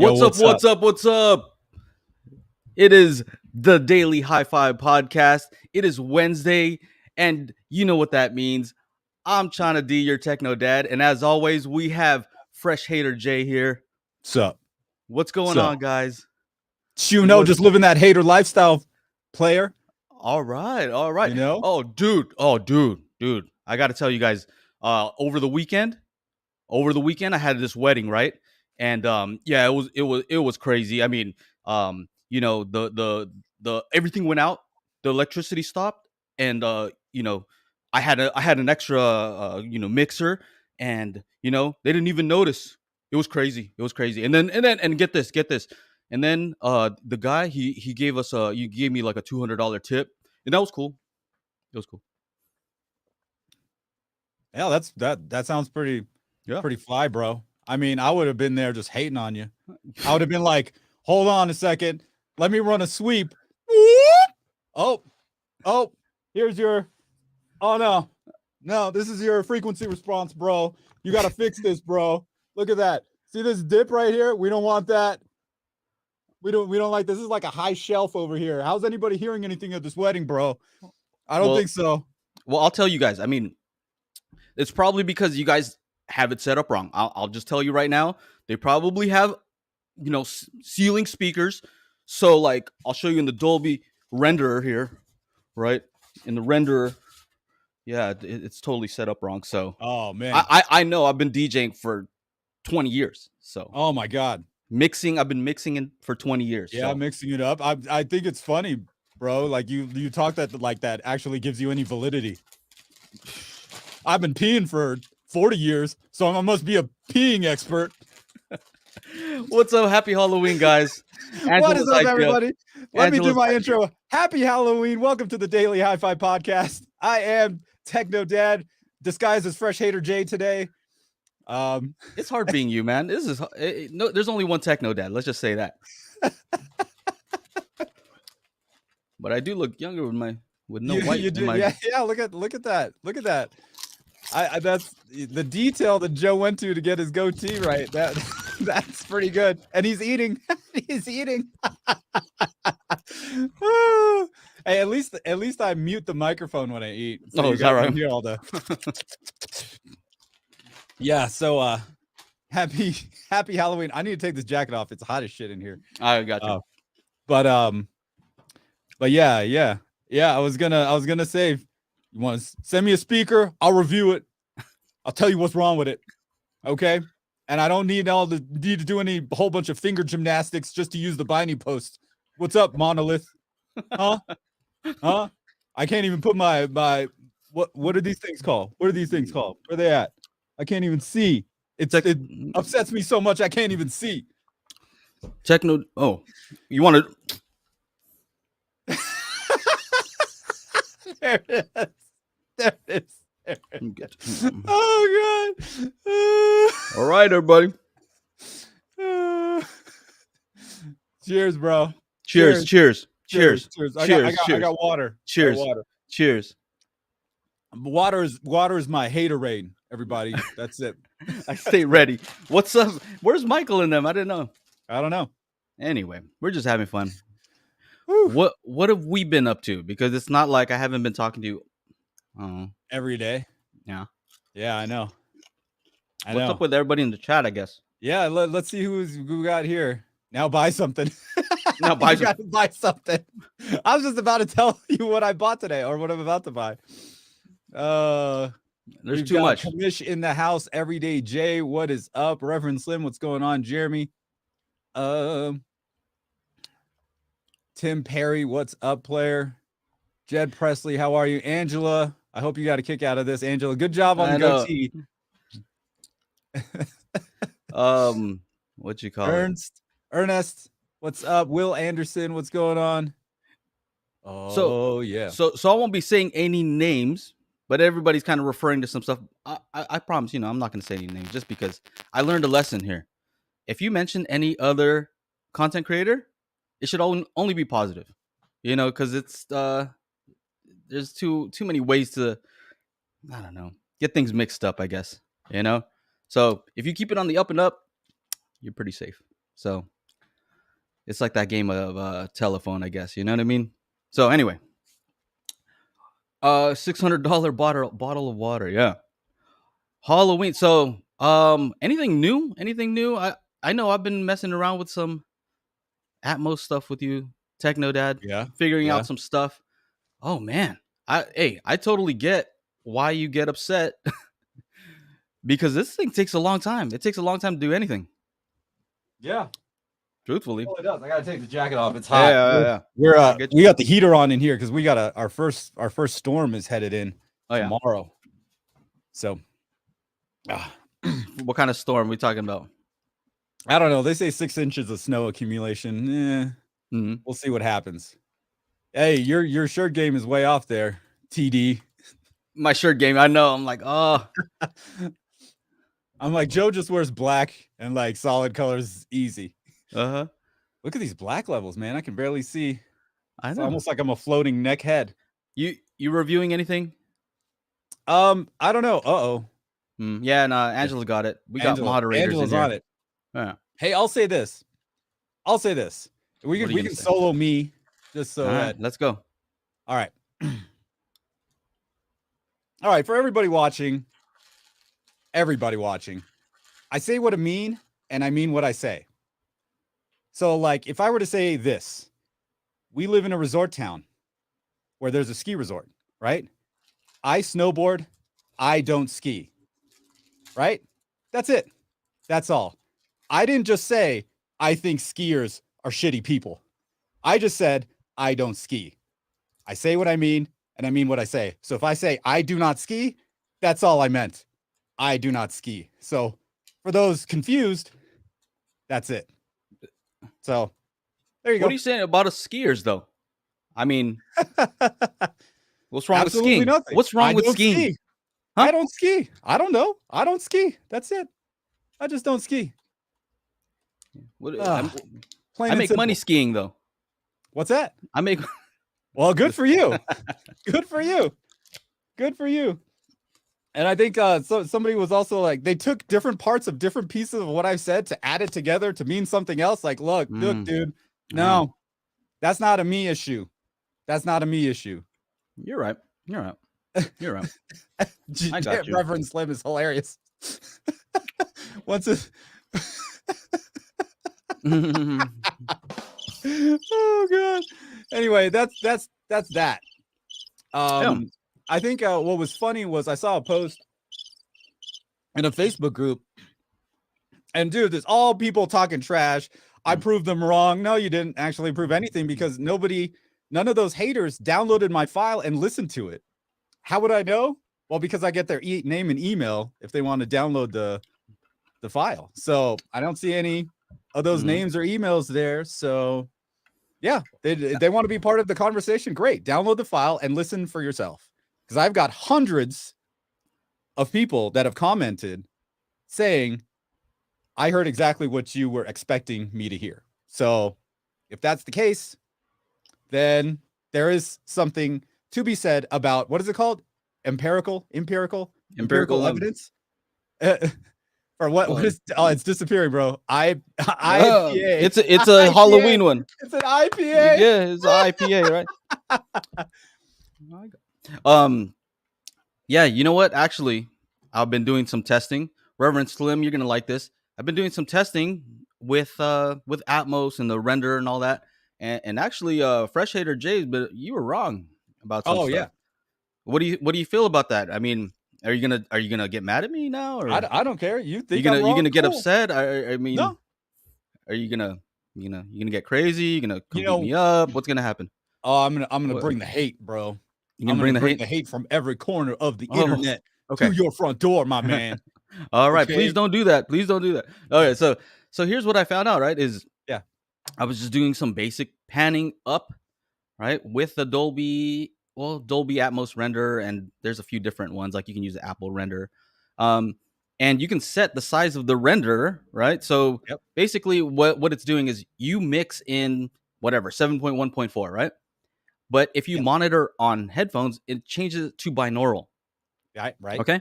Yo, What's up? what's up? What's up? It is the Daily HiFi podcast. It is Wednesday, and you know what that means. I'm Chana D, your techno dad, and as always, we have Fresh Hater Jay here. What's up? What's going Sup? on, guys? Just living that hater lifestyle, player. All right. You know? Oh, dude. I got to tell you guys. Over the weekend, I had this wedding, right? And yeah, it was crazy. I mean, the everything went out, the electricity stopped, and I had an extra mixer, and they didn't even notice. It was crazy. And get this. And then the guy he gave us he gave me like a $200 tip, and that was cool. It was cool. Yeah, that sounds pretty fly, bro. I mean, I would have been there just hating on you. I would have been like, hold on a second, let me run a sweep. Oh, here's your. Oh no, this is your frequency response, bro. You gotta fix this, bro. Look at that. See this dip right here? We don't want that. We don't like this. This is like a high shelf over here. How's anybody hearing anything at this wedding, bro? I don't think so. Well, I'll tell you guys. I mean, it's probably because you guys have it set up wrong. I'll just tell you right now. They probably have, ceiling speakers. So, like, I'll show you in the Dolby renderer here, right? In the renderer, yeah, it's totally set up wrong. So, oh man, I know. I've been DJing for 20 years. So, oh my god, I've been mixing for 20 years. Yeah, so. Mixing it up. I think it's funny, bro. Like you talk that like that actually gives you any validity. I've been peeing for 40 years, so I must be a peeing expert. What's up? Happy Halloween, guys. What is up, everybody? Let me do my intro. Happy Halloween. Welcome to the Daily HiFi podcast. I am Techno Dad, disguised as Fresh Hater Jay today. It's hard being you, man. This is no. There's only one Techno Dad. Let's just say that. But I do look younger with no white. You do. Yeah. Look at that. Look at that. That's the detail that Joe went to get his goatee right. That's pretty good. And he's eating. He's eating. Hey, at least I mute the microphone when I eat. So is that right? Hear all the. Yeah. So happy Halloween. I need to take this jacket off. It's hot as shit in here. I got you. But yeah. I was gonna say, you want to send me a speaker? I'll review it. I'll tell you what's wrong with it. Okay. And I don't need to do any whole bunch of finger gymnastics just to use the binding post. What's up, Monolith? Huh? I can't even put my what are these things called? What are these things called? Where are they at? I can't even see. It upsets me so much I can't even see. Techno. Oh, you want to? There it is. There it is. Oh god. All right, everybody. Cheers, bro. Cheers. I got water. Cheers. Cheers. Water is my haterade, everybody. That's it. I stay ready. What's up? Where's Michael in them? I didn't know. I don't know. Anyway, we're just having fun. Whew. What have we been up to? Because it's not like I haven't been talking to you every day. Yeah, I know. What's up with everybody in the chat, I guess? Yeah, let's see who we got here. Now buy something. Now buy something. Buy something. I was just about to tell you what I bought today or what I'm about to buy. There's too much. Commish in the house every day. Jay, what is up? Reverend Slim, what's going on? Jeremy. Tim Perry, what's up, player? Jed Presley, how are you? Angela, I hope you got a kick out of this. Angela, good job on the goatee. What you call Ernest, what's up? Will Anderson, what's going on? Oh, yeah. So I won't be saying any names, but everybody's kind of referring to some stuff. I promise, I'm not going to say any names just because I learned a lesson here. If you mention any other content creator, it should only be positive, because it's there's too many ways to, I don't know, get things mixed up, I guess, So if you keep it on the up and up, you're pretty safe. So it's like that game of telephone, I guess. You know what I mean? So anyway, $600 bottle of water. Yeah, Halloween. So anything new? Anything new? I know I've been messing around with some Atmos stuff with you, Techno Dad. Yeah, figuring yeah. out some stuff. Oh man, I totally get why you get upset because this thing takes a long time. It takes a long time to do anything. Yeah. Truthfully, it does. I gotta take the jacket off. It's hot. Yeah. We got the heater on in here because we got our first storm is headed in tomorrow. So, what kind of storm are we talking about? I don't know. They say 6 inches of snow accumulation. We'll see what happens. Hey, your shirt game is way off there, TD. My shirt game, I know. I'm like, oh. I'm like, Joe just wears black and like solid colors, easy. Uh-huh. Look at these black levels, man. I can barely see. I know. It's almost like I'm a floating neck head. You reviewing anything? I don't know. Uh-oh. Yeah, no, Angela got it. We got moderators. Angela's on it. Yeah. Hey, I'll say this. We can solo me just so that. Let's go. All right. All right, for everybody watching, I say what I mean, and I mean what I say. So, like, if I were to say this, we live in a resort town where there's a ski resort, right? I snowboard, I don't ski, right? That's it. That's all. I didn't just say, I think skiers are shitty people. I just said, I don't ski. I say what I mean, and I mean what I say. So if I say, I do not ski, that's all I meant. I do not ski. So for those confused, that's it. So there you go. What are you saying about us skiers, though? I mean, what's wrong with skiing? Nothing. What's wrong with skiing? Huh? I don't ski. I don't know. I don't ski. That's it. I just don't ski. I make money skiing, though. What's that? I make. Well, good for you. Good for you. Good for you. And I think somebody was also like, they took different parts of different pieces of what I said to add it together to mean something else. Like, look, dude, no, that's not a me issue. That's not a me issue. You're right. You're right. I got you. Reverend Slim is hilarious. What's it? Oh god. Anyway, that's that. I think what was funny was I saw a post in a Facebook group, and dude, there's all people talking trash. I proved them wrong. No, you didn't actually prove anything because none of those haters downloaded my file and listened to it. How would I know? Well, because I get their name and email if they want to download the file. So I don't see any of those names or emails there. So yeah, they want to be part of the conversation. Great. Download the file and listen for yourself. Because I've got hundreds of people that have commented saying, I heard exactly what you were expecting me to hear. So if that's the case, then there is something to be said about, what is it called? Empirical evidence. For what is? Oh, it's disappearing, bro. IPA. It's a Halloween one. It's an IPA. Yeah, it's an IPA, right? Yeah, you know what? Actually, I've been doing some testing. Reverend Slim, you're gonna like this. I've been doing some testing with Atmos and the render and all that. And actually, Fresh Hater Jays, but you were wrong about some stuff. Yeah. What do you feel about that? I mean, are you gonna get mad at me now? Or I don't care. You think you're gonna get upset? I mean, no. Are you gonna get crazy? You gonna beat me up? What's gonna happen? Oh, I'm gonna bring the hate, bro. I'm gonna bring the hate from every corner of the internet to your front door, my man. All right, please don't do that. Please don't do that. All right, so here's what I found out. Right, I was just doing some basic panning up, right, with the Dolby Atmos render, and there's a few different ones. Like you can use the Apple render, and you can set the size of the render, right? So basically, what it's doing is you mix in whatever 7.1.4, right? But if you monitor on headphones, it changes it to binaural. Right. Okay.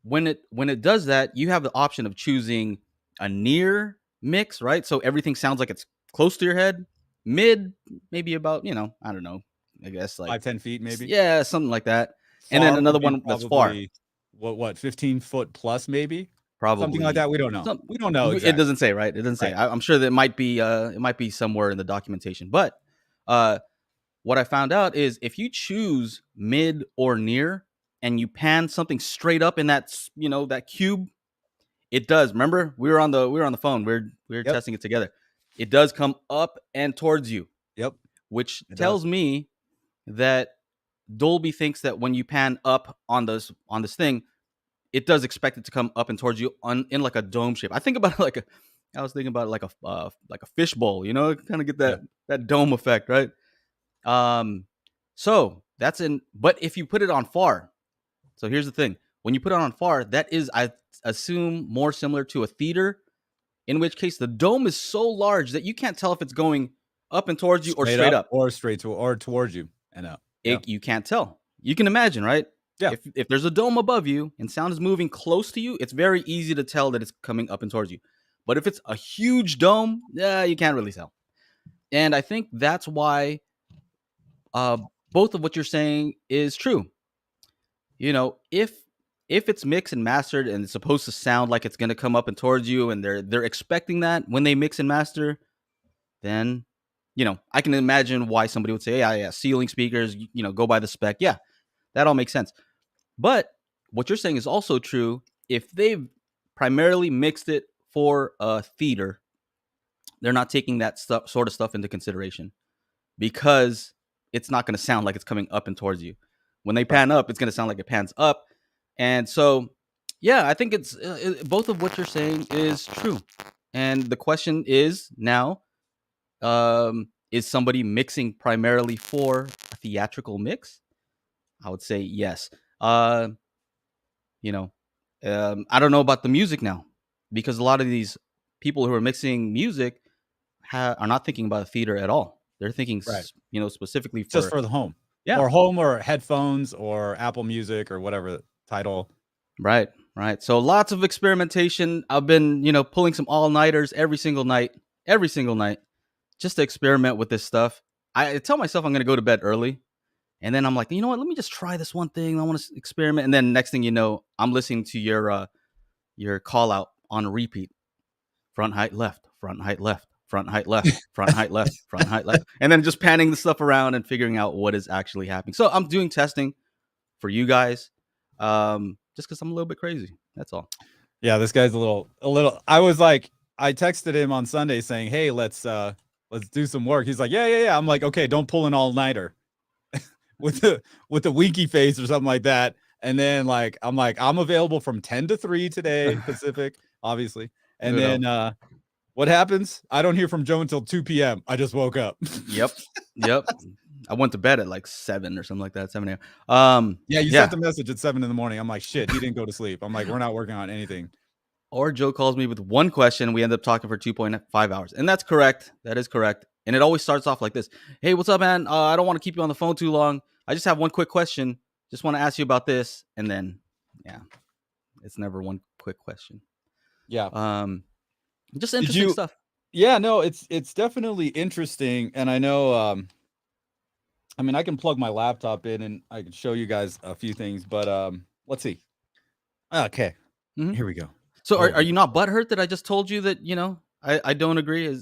When it does that, you have the option of choosing a near mix, right? So everything sounds like it's close to your head. Mid, maybe about, I don't know, I guess like 5-10 feet, maybe. Yeah, something like that. Far and then another one that's far. What 15 foot plus, maybe? Probably something like that. We don't know. We don't know exactly. It doesn't say, right? It doesn't say. I'm sure that it might be somewhere in the documentation. But what I found out is if you choose mid or near and you pan something straight up in that that cube, it does. Remember, we were on the phone. We were testing it together. It does come up and towards you. Yep. Which tells me that Dolby thinks that when you pan up on this thing, it does expect it to come up and towards you in like a dome shape. I think about it I was thinking about it like a fishbowl, kind of get that dome effect, right? So that's but if you put it on far, so here's the thing: when you put it on far, that is, I assume, more similar to a theater, in which case the dome is so large that you can't tell if it's going up and towards you or straight up or straight or towards you and up. You can't tell. You can imagine, right? Yeah. If there's a dome above you and sound is moving close to you, it's very easy to tell that it's coming up and towards you. But if it's a huge dome, you can't really tell. And I think that's why both of what you're saying is true. If it's mixed and mastered and it's supposed to sound like it's going to come up and towards you, and they're expecting that when they mix and master, then I can imagine why somebody would say, yeah, ceiling speakers, go by the spec. Yeah, that all makes sense. But what you're saying is also true. If they've primarily mixed it for a theater, they're not taking that sort of stuff into consideration, because it's not going to sound like it's coming up and towards you. When they pan up, it's going to sound like it pans up. And so, yeah, I think it's both of what you're saying is true. And the question is now, is somebody mixing primarily for a theatrical mix? I would say yes. I don't know about the music now, because a lot of these people who are mixing music are not thinking about a theater at all. They're thinking, specifically just for the home, or home, or headphones, or Apple Music, or whatever title. Right. So lots of experimentation. I've been, pulling some all-nighters every single night, just to experiment with this stuff. I tell myself I'm going to go to bed early. And then I'm like, you know what? Let me just try this one thing. I want to experiment. And then next thing you know, I'm listening to your call out on repeat. Front height left, front height left, front height left, front height left, front height left. And then just panning the stuff around and figuring out what is actually happening. So I'm doing testing for you guys, just because I'm a little bit crazy. That's all. Yeah, this guy's a little. I was like, I texted him on Sunday saying, hey, let's do some work. He's like, yeah. I'm like, okay, don't pull an all-nighter with the winky face or something like that. And then I'm available from 10 to 3 today, Pacific, obviously. And then what happens? I don't hear from Joe until 2 p.m. I just woke up. Yep. I went to bed at like 7 or something like that, 7 a.m. You sent the message at 7 in the morning. I'm like, shit, he didn't go to sleep. I'm like, we're not working on anything. Or Joe calls me with one question. We end up talking for 2.5 hours. And that's correct. That is correct. And it always starts off like this. Hey, what's up, man? I don't want to keep you on the phone too long. I just have one quick question. Just want to ask you about this. And then, it's never one quick question. Yeah. Just interesting stuff. Yeah, no, it's definitely interesting. And I know, I can plug my laptop in and I can show you guys a few things, but let's see. Okay. Mm-hmm. Here we go. So are you not butthurt that I just told you that, I don't agree?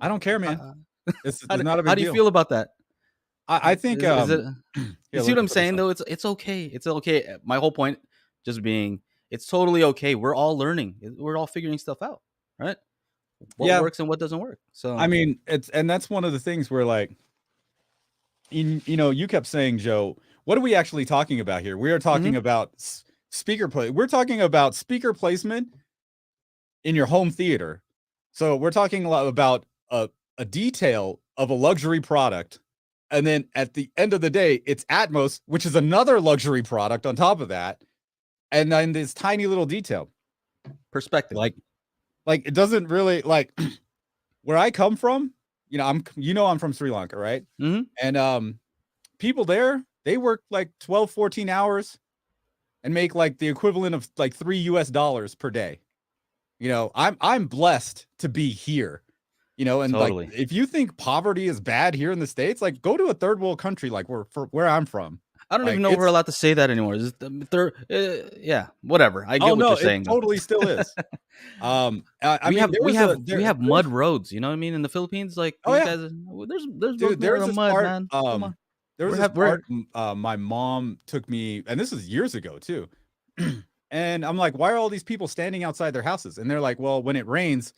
I don't care, man. It's not a big deal. How do you feel about that? I think you see what I'm saying, though? It's okay. It's okay. My whole point just being, it's totally okay. We're all learning. We're all figuring stuff out, right? What works and what doesn't work. So and that's one of the things where, like, you kept saying, Joe, what are we actually talking about here? We are talking about speaker play. We're talking about speaker placement in your home theater. So we're talking a lot about a detail of a luxury product. And then at the end of the day, it's Atmos, which is another luxury product on top of that. And then this tiny little detail. Perspective. Like it doesn't really, like, where I come from, I'm from Sri Lanka, right? Mm-hmm. And people there, they work like 12, 14 hours and make like the equivalent of like $3 per day. You know, I'm blessed to be here. You know, and Totally. like if you think poverty is bad here in the States, like go to a third world country like where I'm from. I don't Like even know if we're allowed to say that anymore. Is it the third? Yeah, whatever. I get what you're saying. It totally still is. I we mean, have mud roads. You know what I mean? In the Philippines, like these guys, there's dude, there was mud, part, man. Come on. There was this part. My mom took me, and this is years ago too. And I'm like, why are all these people standing outside their houses? And they're like, well, when it rains,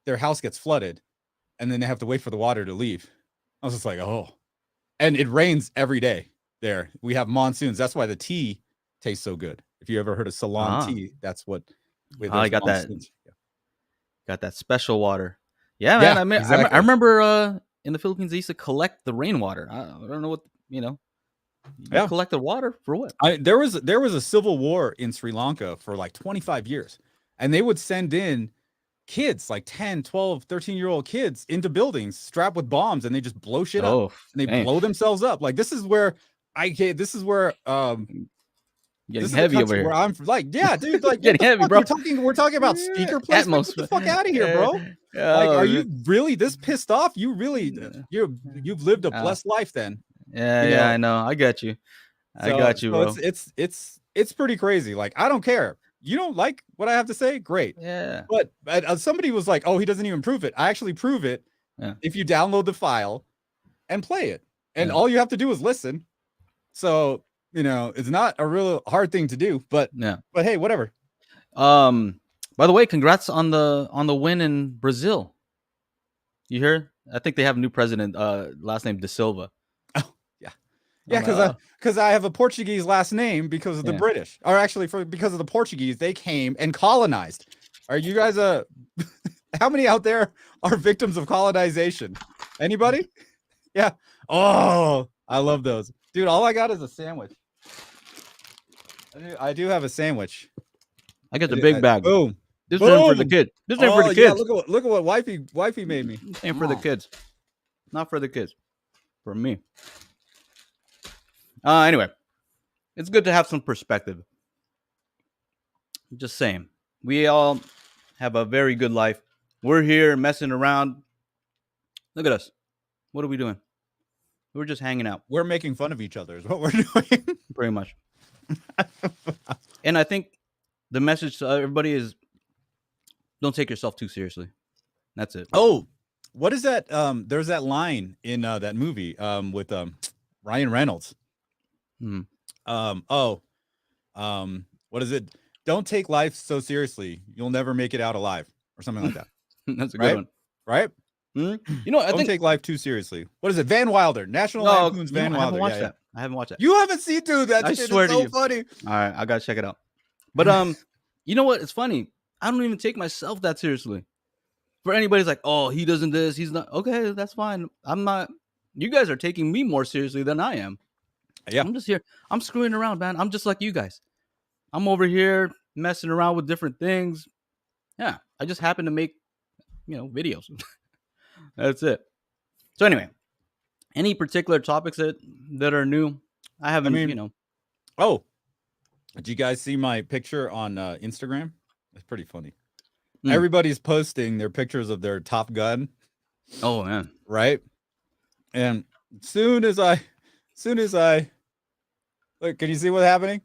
their house gets flooded, and then they have to wait for the water to leave. I was just like, oh, and it rains every day there. We have monsoons. That's why the tea tastes so good. If you ever heard of Ceylon tea, that's what. I got monsoons. Got that special water. Yeah, man. I mean, exactly. I remember in the Philippines they used to collect the rainwater. I don't know what collect the water for what? There was a civil war in Sri Lanka for like 25 years, and they would send in kids like 10, 12, 13-year-old kids into buildings strapped with bombs, and they just blow shit up, and they blow themselves up. Like this is where getting heavy over here. Where I'm like, yeah, dude, like getting heavy, bro. We're talking about speaker placement. Get the fuck out of here, bro. Like, are you really this pissed off? You really you've lived a blessed life then. Yeah, I know. I got you. I got you, bro. It's pretty crazy. Like, I don't care. You don't like what I have to say? Great. Yeah. But somebody was like, oh, he doesn't even prove it. I actually prove it if you download the file and play it. And all you have to do is listen. So, you know, it's not a real hard thing to do, but hey, whatever. By the way, congrats on the win in Brazil. You hear? I think they have a new president, last name De Silva. Yeah, because I have a Portuguese last name because of the British, or actually because of the Portuguese. They came and colonized. Are you guys how many out there are victims of colonization? Anybody? Yeah. Oh, I love those, dude. All I got is a sandwich. I do have a sandwich. I got the big bag. Boom. This is for the kid. This is for the kids. Yeah, look at what wifey made me. Ain't for the kids. Not for the kids. For me. Anyway, it's good to have some perspective. Just saying. We all have a very good life. We're here messing around. Look at us. What are we doing? We're just hanging out. We're making fun of each other is what we're doing. Pretty much. And I think the message to everybody is don't take yourself too seriously. That's it. Oh, what is that? There's that line in that movie with Ryan Reynolds. What is it? Don't take life so seriously. You'll never make it out alive, or something like that. That's a good one, right? You know, I don't take life too seriously. What is it? Van Wilder, National Lampoon's Van Wilder. I haven't watched that. You haven't seen, dude. That I swear to you. Funny. All right, I gotta check it out. But you know what? It's funny. I don't even take myself that seriously. For anybody's like, oh, he doesn't this, he's not. Okay, that's fine. I'm not. You guys are taking me more seriously than I am. Yeah, I'm just here. I'm screwing around, man. I'm just like you guys. I'm over here messing around with different things. Yeah, I just happen to make, videos. That's it. So anyway, any particular topics that are new? I haven't, Oh, did you guys see my picture on Instagram? It's pretty funny. Everybody's posting their pictures of their Top Gun. Oh man, right? And soon as I look, can you see what's happening?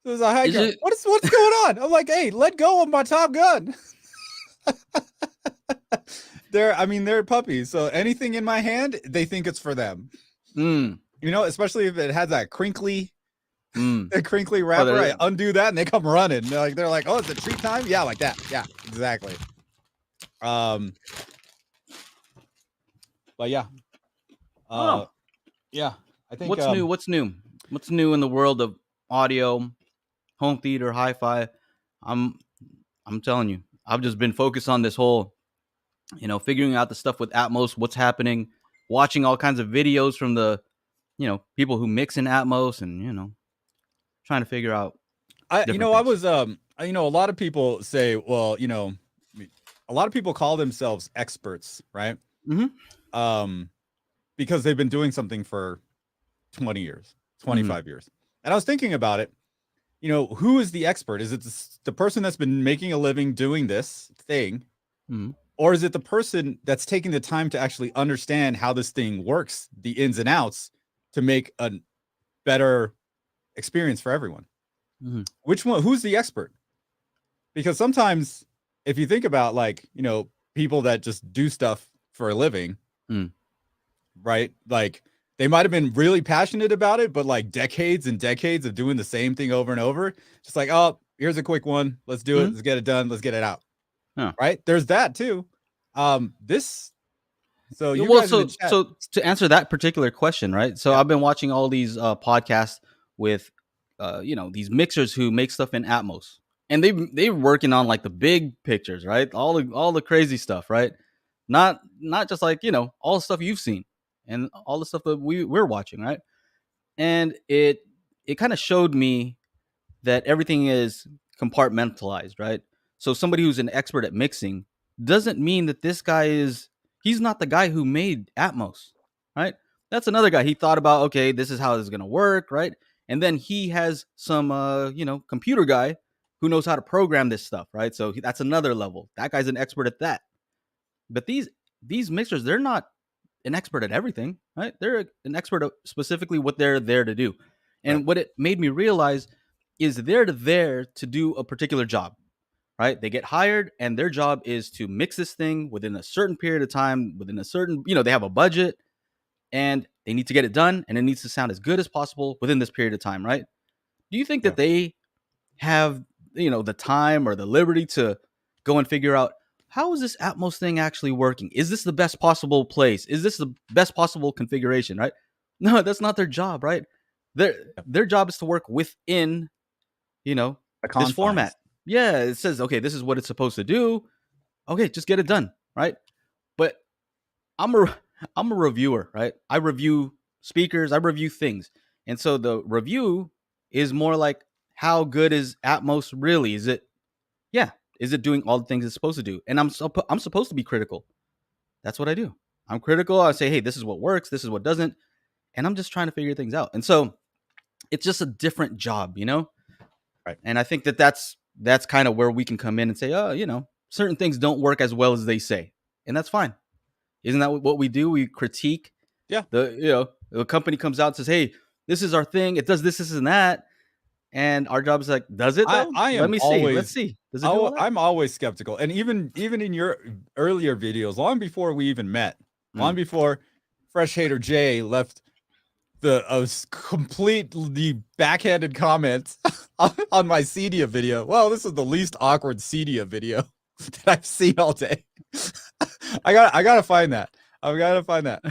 What's going on? I'm like, hey, let go of my Top Gun. They're puppies, so anything in my hand, they think it's for them. Especially if it has that crinkly wrapper. I undo that and they come running. They're like, oh, it's a treat time. Yeah, like that. Yeah, exactly. But yeah. Yeah. I think what's new? What's new? What's new in the world of audio, home theater, hi-fi? I'm telling you, I've just been focused on this whole, figuring out the stuff with Atmos, what's happening, watching all kinds of videos from the, people who mix in Atmos and, trying to figure out. A lot of people say, well, a lot of people call themselves experts, right? Mm-hmm. Because they've been doing something for 20 years, 25 years. And I was thinking about it, who is the expert? Is it the person that's been making a living doing this thing? Or is it the person that's taking the time to actually understand how this thing works, the ins and outs, to make a better experience for everyone? Which one? Who's the expert? Because sometimes if you think about like, people that just do stuff for a living, right? Like they might have been really passionate about it, but like decades and decades of doing the same thing over and over, just like, oh, here's a quick one. Let's do it. Let's get it done. Let's get it out. Right? There's that too. So you guys in the chat, so to answer that particular question, right? So I've been watching all these podcasts with these mixers who make stuff in Atmos, and they're working on like the big pictures, right? All the crazy stuff, right? Not just like all the stuff you've seen and all the stuff that we're watching, right? And it kind of showed me that everything is compartmentalized, right? So somebody who's an expert at mixing doesn't mean that this guy he's not the guy who made Atmos, right? That's another guy. He thought about, okay, this is how this is going to work, right? And then he has some, computer guy who knows how to program this stuff, right? So that's another level. That guy's an expert at that. But these mixers, they're not an expert at everything, right? They're an expert at specifically what they're there to do. And what it made me realize is they're there to do a particular job, right? They get hired and their job is to mix this thing within a certain period of time, within a certain, they have a budget and they need to get it done and it needs to sound as good as possible within this period of time, right? Do you think that they have, the time or the liberty to go and figure out, how is this Atmos thing actually working? Is this the best possible place? Is this the best possible configuration, right? No, that's not their job, right? Their job is to work within, this format. Yeah, it says, okay, this is what it's supposed to do. Okay, just get it done, right? But I'm a reviewer, right? I review speakers, I review things. And so the review is more like, how good is Atmos really? Is it doing all the things it's supposed to do? And I'm supposed to be critical. That's what I do. I'm critical. I say, hey, this is what works, this is what doesn't. And I'm just trying to figure things out. And so it's just a different job, Right. And I think that's kind of where we can come in and say, oh, certain things don't work as well as they say. And that's fine. Isn't that what we do? We critique. Yeah. The company comes out and says, hey, this is our thing. It does this, and that. And our job is like, does it though? Let's see. Does it do I'm always skeptical. And even in your earlier videos, long before we even met, long before Fresh Hater Jay left the completely backhanded comments on my Cedia video. Well, this is the least awkward Cedia video that I've seen all day. I gotta find that. I've got to find that.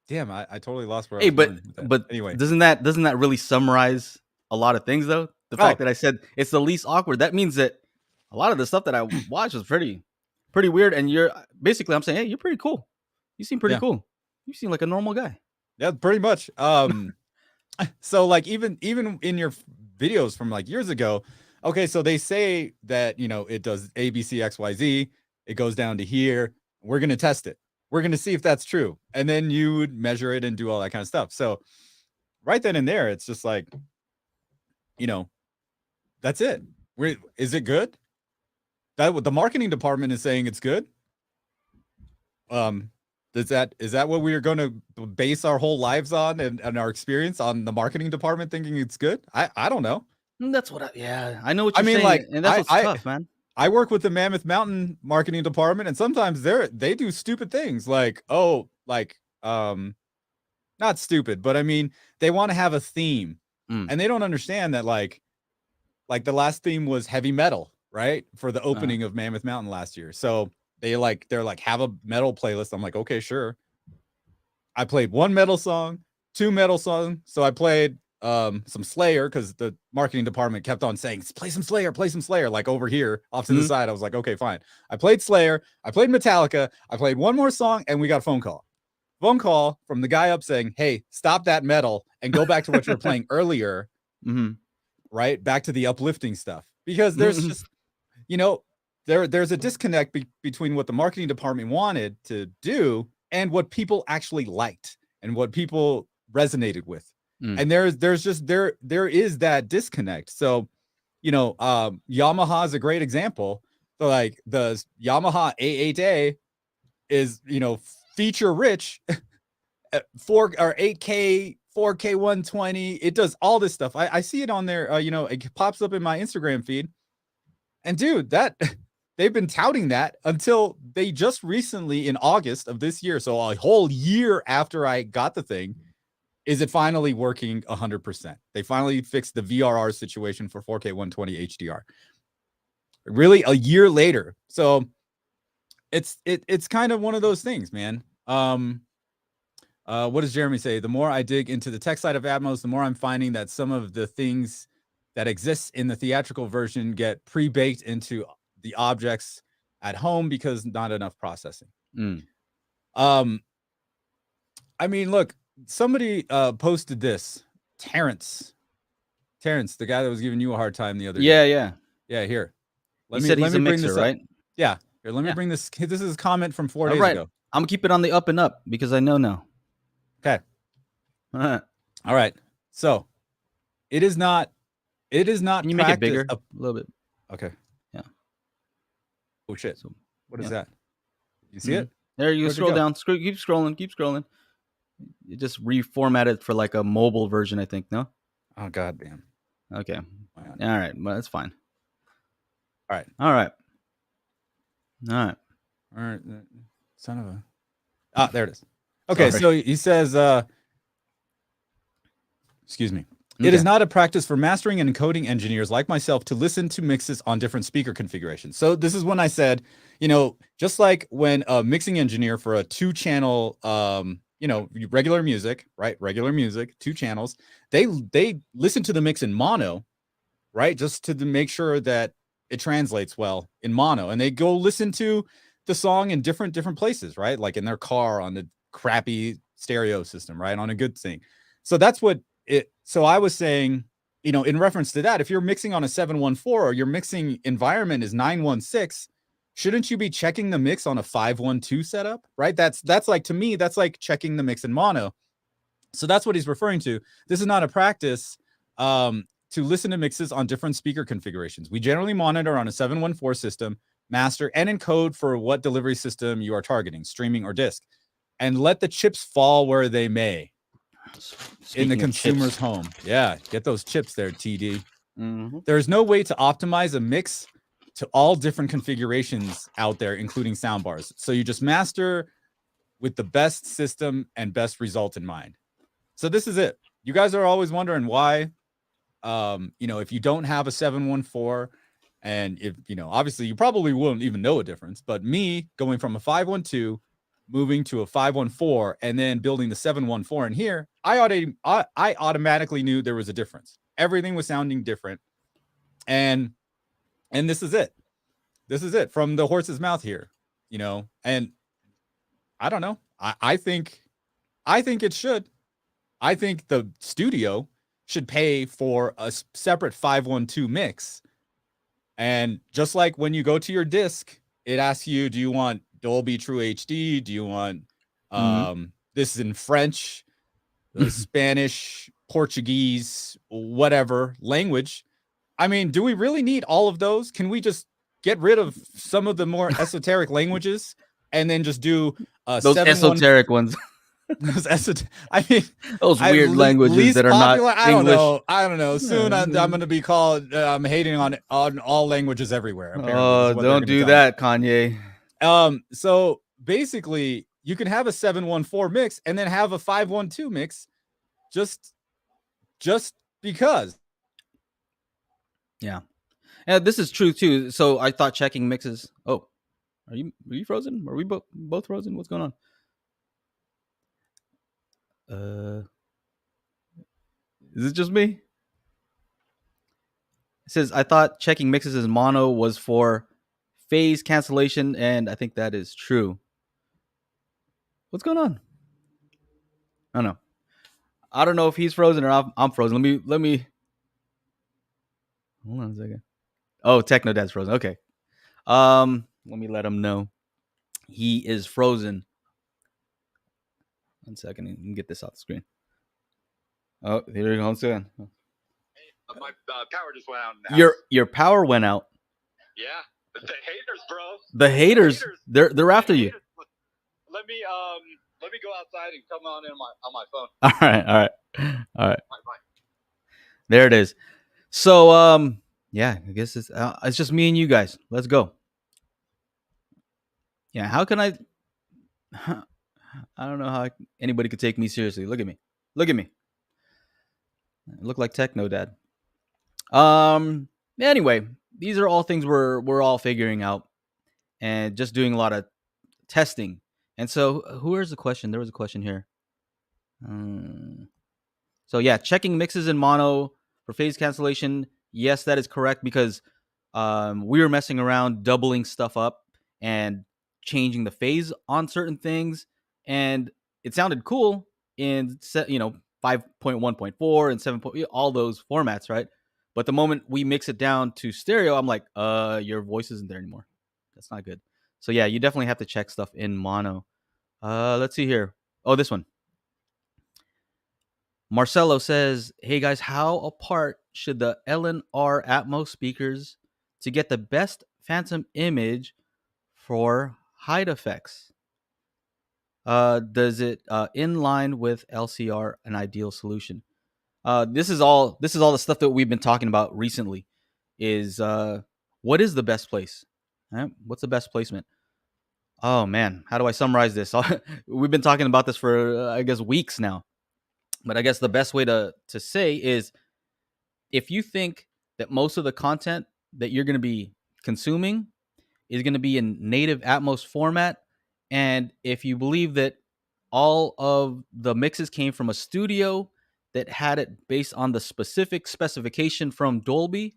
Damn, I totally lost where I was going with that. But anyway, doesn't that really summarize a lot of things though? The fact that I said it's the least awkward, that means that a lot of the stuff that I watched was pretty weird. And I'm saying, hey, you're pretty cool. You seem pretty cool. You seem like a normal guy. Yeah, pretty much. So like even in your videos from like years ago, okay, so they say that it does A, B, C, X, Y, Z. It goes down to here. We're gonna test it. We're gonna see if that's true, and then you would measure it and do all that kind of stuff. So right then and there, it's just like, that's it. Is it good? That the marketing department is saying it's good. Is that what we are going to base our whole lives on and our experience on, the marketing department thinking it's good? I don't know. That's what I know what you're saying. Like, and that's what's tough, man. I work with the Mammoth Mountain marketing department, and sometimes they do stupid things like, not stupid, but I mean, they want to have a theme and they don't understand that like the last theme was heavy metal, right? For the opening of Mammoth Mountain last year. So they're like, have a metal playlist. I'm like, okay, sure. I played one metal song, two metal songs. So I played some Slayer because the marketing department kept on saying, play some Slayer, like over here off to the side. I was like, okay, fine. I played Slayer, I played Metallica, I played one more song, and we got a phone call from the guy up saying, hey, stop that metal and go back to what you were playing earlier. Right, back to the uplifting stuff, because there's just there's a disconnect between what the marketing department wanted to do and what people actually liked and what people resonated with. And there is that disconnect. So, Yamaha is a great example. So like the Yamaha A8A is, feature rich, 8K, 4K 120. It does all this stuff. I see it on there. It pops up in my Instagram feed. And dude, they've been touting that until they just recently in August of this year. So a whole year after I got the thing, is it finally working 100%? They finally fixed the VRR situation for 4K 120 HDR. Really, a year later. So it's kind of one of those things, man. What does Jeremy say? The more I dig into the tech side of Atmos, the more I'm finding that some of the things that exist in the theatrical version get pre-baked into the objects at home because not enough processing. I mean, look, somebody posted this. Terrence, the guy that was giving you a hard time the other day. Yeah. Here, let me bring mixer, this up. Right? Yeah. Here, let me bring this. This is a comment from 4 days ago. I'm gonna keep it on the up and up because I know now. Okay. All right. So, it is not. Can you make it bigger a little bit? Okay. Yeah. Oh shit. So, what is that? You see it? There you scroll down. Keep scrolling. You just reformatted for like a mobile version, I think. No. Oh god damn. Okay. All right. Well, that's fine. All right. Son of a. There it is. Okay, so he says, excuse me. Okay. It is not a practice for mastering and encoding engineers like myself to listen to mixes on different speaker configurations. So this is when I said, just like when a mixing engineer for a 2-channel, regular music, right? Regular music, 2 channels, they listen to the mix in mono, right? Just to make sure that it translates well in mono. And they go listen to the song in different places, right? Like in their car on the crappy stereo system, right? On a good thing. So that's what it. So I was saying, in reference to that, if you're mixing on a 714 or your mixing environment is 916, shouldn't you be checking the mix on a 512 setup, right? That's like, to me, that's like checking the mix in mono. So that's what he's referring to. This is not a practice to listen to mixes on different speaker configurations. We generally monitor on a 714 system, master, and encode for what delivery system you are targeting, streaming or disk, and let the chips fall where they may. Speaking in the consumer's home. Yeah, get those chips there, TD. There's no way to optimize a mix to all different configurations out there, including soundbars. So you just master with the best system and best result in mind. So this is it. You guys are always wondering why, if you don't have a 714, and if, obviously you probably wouldn't even know a difference, but me going from a 512, moving to a 514, and then building the 714 in here, I automatically knew there was a difference. Everything was sounding different. And this is it. This is it from the horse's mouth here, and I don't know. I think it should. I think the studio should pay for a separate 512 mix. And just like when you go to your disc, it asks you, do you want Dolby True HD? Do you want this is in French, Spanish, Portuguese, whatever language? I mean, do we really need all of those? Can we just get rid of some of the more esoteric languages and then just do those esoteric ones? I mean, those weird languages that are popular, not English. I don't know. Soon I'm going to be called. I'm hating on all languages everywhere. Oh, don't do that, Kanye. So basically, you can have a 714 mix and then have a 512 mix, just because. Yeah, this is true too. So I thought checking mixes. Oh, are you frozen? Are we both frozen? What's going on? Is it just me? It says, I thought checking mixes as mono was for phase cancellation, and I think that is true. What's going on? I don't know. I don't know if he's frozen or I'm frozen. Let me hold on a second. Oh, Technodad's frozen. Okay. Let me let him know he is frozen. 1 second, and get this off the screen. Oh, here you go. Again. My power just went out. In the house. Your power went out. Yeah, the haters, bro. The haters. They're after you. Let me go outside and come on in on my phone. All right. Bye. There it is. So yeah, I guess it's just me and you guys. Let's go. Yeah, how can I don't know how anybody could take me seriously. Look at me. I look like Techno Dad. Anyway, these are all things we're all figuring out and just doing a lot of testing. And so, where's the question? There was a question here. So yeah, checking mixes in mono for phase cancellation. Yes, that is correct, because we were messing around, doubling stuff up and changing the phase on certain things, and it sounded cool in 5.1.4 and 7. All those formats, right? But the moment we mix it down to stereo, I'm like, your voice isn't there anymore. That's not good. So yeah, you definitely have to check stuff in mono. Let's see here. Oh, this one. Marcelo says, hey guys, how apart should the LNR Atmos speakers to get the best phantom image for hide effects? Does it in line with LCR an ideal solution? This is all the stuff that we've been talking about recently. Is what is the best place? Right? What's the best placement? Oh man, how do I summarize this? We've been talking about this for I guess weeks now. But I guess the best way to say is, if you think that most of the content that you're going to be consuming is going to be in native Atmos format, and if you believe that all of the mixes came from a studio that had it based on the specific specification from Dolby,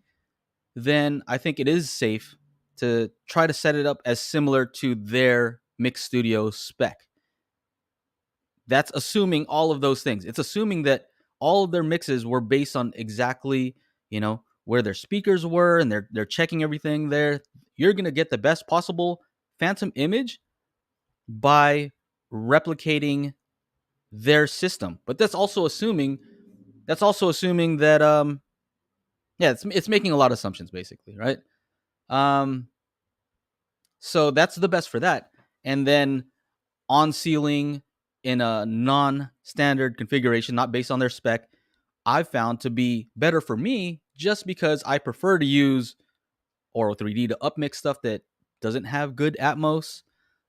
then I think it is safe to try to set it up as similar to their mix studio spec. That's assuming all of those things. It's assuming that all of their mixes were based on exactly, where their speakers were, and they're checking everything there. You're going to get the best possible phantom image by replicating their system. But that's also assuming that it's making a lot of assumptions basically, right? So that's the best for that. And then on ceiling in a non-standard configuration, not based on their spec, I've found to be better for me, just because I prefer to use Auro 3D to upmix stuff that doesn't have good Atmos.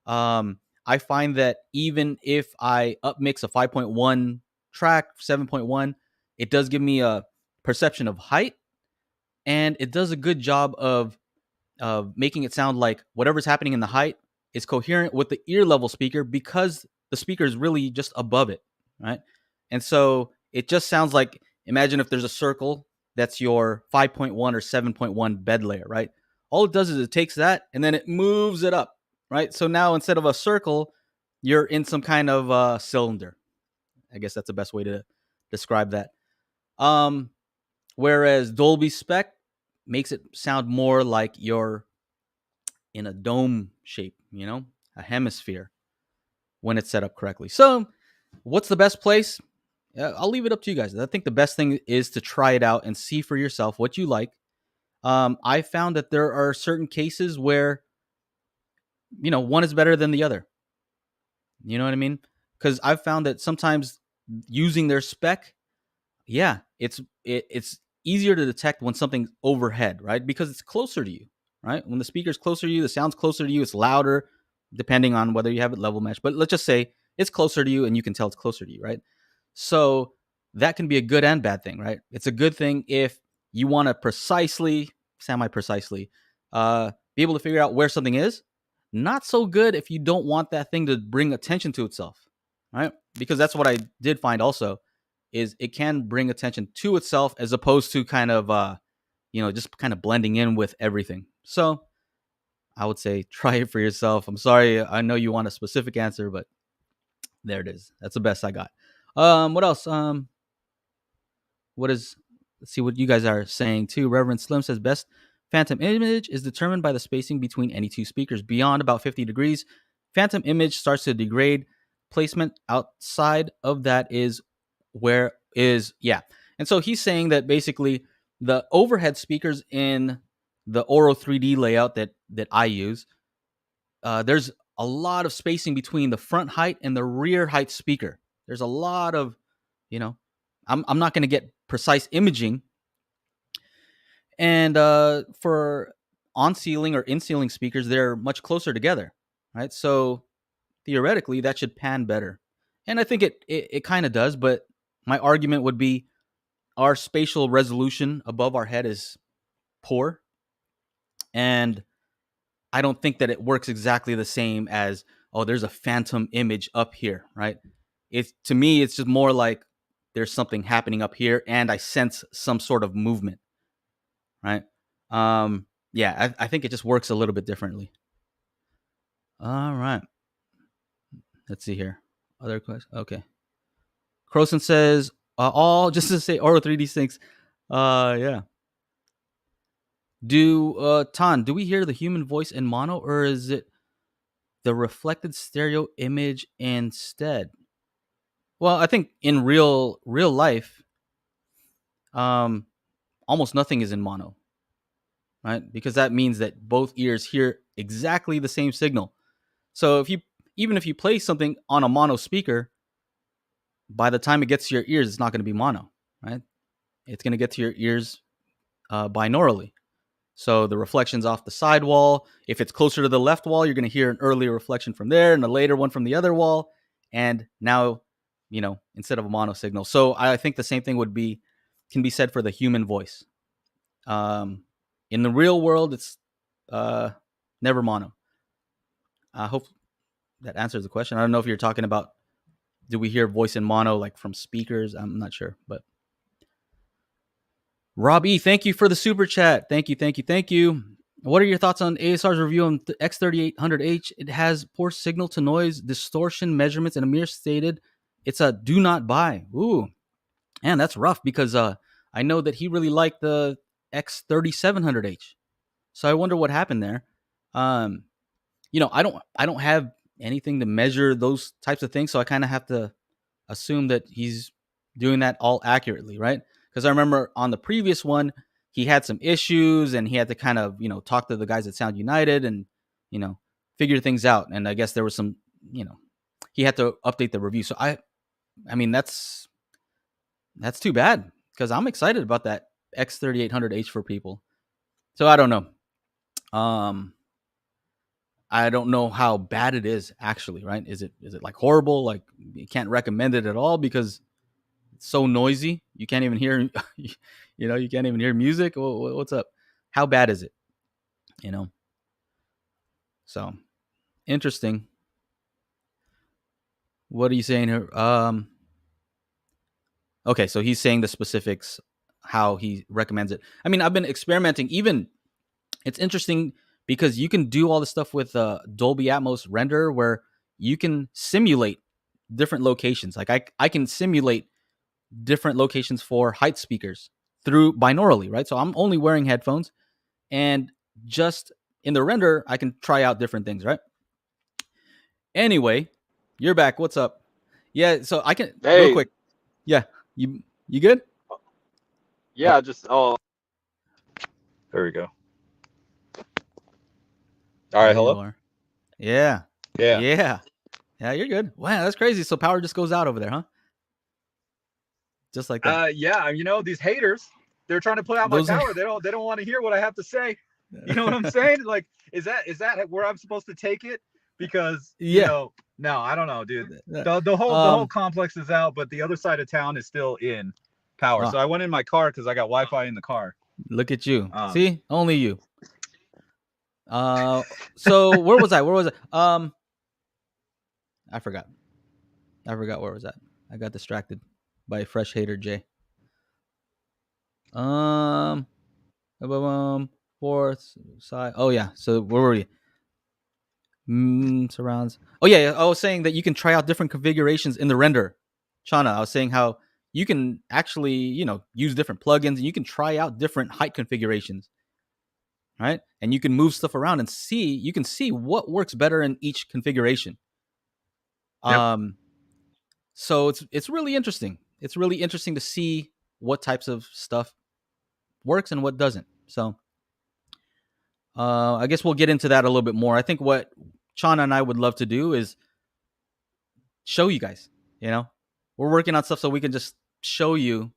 I find that even if I upmix a 5.1 track, 7.1, it does give me a perception of height, and it does a good job of making it sound like whatever's happening in the height is coherent with the ear level speaker, because the speaker is really just above it, right? And so it just sounds like, imagine if there's a circle that's your 5.1 or 7.1 bed layer, right? All it does is it takes that and then it moves it up, right? So now instead of a circle, you're in some kind of cylinder. I guess that's the best way to describe that. Whereas Dolby spec makes it sound more like you're in a dome shape, a hemisphere, when it's set up correctly. So what's the best place? I'll leave it up to you guys. I think the best thing is to try it out and see for yourself what you like. I found that there are certain cases where, one is better than the other. You know what I mean? Because I've found that sometimes using their spec, it's easier to detect when something's overhead, right? Because it's closer to you, right? When the speaker's closer to you, the sound's closer to you, it's louder, depending on whether you have it level matched. But let's just say it's closer to you and you can tell it's closer to you, right? So that can be a good and bad thing, right? It's a good thing if you want to semi-precisely, be able to figure out where something is. Not so good if you don't want that thing to bring attention to itself, right? Because that's what I did find also, is it can bring attention to itself as opposed to kind of, just kind of blending in with everything. So I would say try it for yourself. I'm sorry, I know you want a specific answer, but there it is. That's the best I got. What else? Let's see what you guys are saying too. Reverend Slim says best phantom image is determined by the spacing between any two speakers. Beyond about 50 degrees, phantom image starts to degrade. Placement outside of that is where is and so he's saying that basically the overhead speakers in the Oro 3D layout that I use, there's a lot of spacing between the front height and the rear height speaker. There's a lot of, I'm not going to get precise imaging. And for on-ceiling or in-ceiling speakers, they're much closer together, right? So theoretically, that should pan better. And I think it kind of does, but my argument would be our spatial resolution above our head is poor. And I don't think that it works exactly the same as, there's a phantom image up here, right? To me, it's just more like there's something happening up here and I sense some sort of movement, right? I think it just works a little bit differently. All right. Let's see here. Other questions? Okay. Croson says, all, just to say, Oro 3D syncs. Yeah. Do we hear the human voice in mono, or is it the reflected stereo image instead? Well, I think in real life, almost nothing is in mono, right? Because that means that both ears hear exactly the same signal. So even if you play something on a mono speaker, by the time it gets to your ears, it's not going to be mono, right? It's going to get to your ears binaurally. So the reflections off the side wall, if it's closer to the left wall, you're going to hear an earlier reflection from there and a later one from the other wall. And now, instead of a mono signal. So I think the same thing can be said for the human voice. In the real world, it's never mono. I hope that answers the question. I don't know if you're talking about, do we hear voice in mono like from speakers? I'm not sure, but Rob E, thank you for the super chat. Thank you. What are your thoughts on ASR's review on the X3800H? It has poor signal to noise, distortion measurements, and Amir stated it's a do not buy. Ooh, man, that's rough because I know that he really liked the X3700H. So I wonder what happened there. I don't have anything to measure those types of things, so I kind of have to assume that he's doing that all accurately, right? Because I remember on the previous one, he had some issues and he had to kind of, talk to the guys at Sound United and, figure things out. And I guess there was some, he had to update the review. So I mean, that's too bad because I'm excited about that X3800H for people. So I don't know. I don't know how bad it is actually, right? Is it like horrible? Like you can't recommend it at all because it's so noisy. You can't even hear, you can't even hear music. What's up? How bad is it? So interesting. What are you saying here? Okay, so he's saying the specifics, how he recommends it. I mean, I've been experimenting. Even it's interesting because you can do all this stuff with Dolby Atmos render where you can simulate different locations. Like I can simulate different locations for height speakers through binaurally, right? So I'm only wearing headphones and just in the render, I can try out different things, right? Anyway, you're back. What's up? Yeah, so I can real quick. Yeah, you good? Yeah, there we go. All right, hello? Yeah, you're good. Wow, that's crazy. So power just goes out over there, huh? Just like that. Yeah, these haters, they're trying to put out my power. They don't want to hear what I have to say. You know what I'm saying? Like, is that where I'm supposed to take it? Because no, I don't know, dude. The whole complex is out, but the other side of town is still in power. So I went in my car because I got Wi-Fi in the car. Look at you. See, only you. So where was I? I forgot where was that. I got distracted by Fresh Hater J. Fourth side. Oh yeah. So where were we? Surrounds. Oh yeah. I was saying that you can try out different configurations in the render. Chana, I was saying how you can actually, use different plugins and you can try out different height configurations. Right? And you can move stuff around and you can see what works better in each configuration. Yep. So it's really interesting. it's really interesting to see what types of stuff works and what doesn't. So I guess we'll get into that a little bit more. I think what Chana and I would love to do is show you guys, we're working on stuff so we can just show you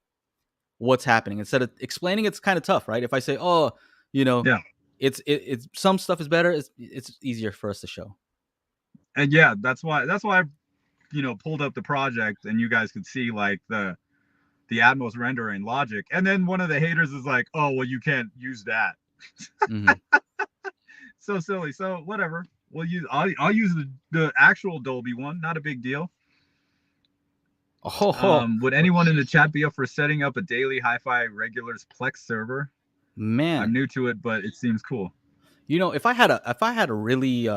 what's happening instead of explaining. It's kind of tough, right? If I say, it's some stuff is better, it's easier for us to show. And yeah, that's why I pulled up the project and you guys could see like the Atmos rendering logic. And then one of the haters is like, oh, well, you can't use that. Mm-hmm. So silly. So whatever. I'll use the actual Dolby one. Not a big deal. Would anyone in the chat be up for setting up a daily HiFi regulars Plex server? Man, I'm new to it, but it seems cool. If I had a really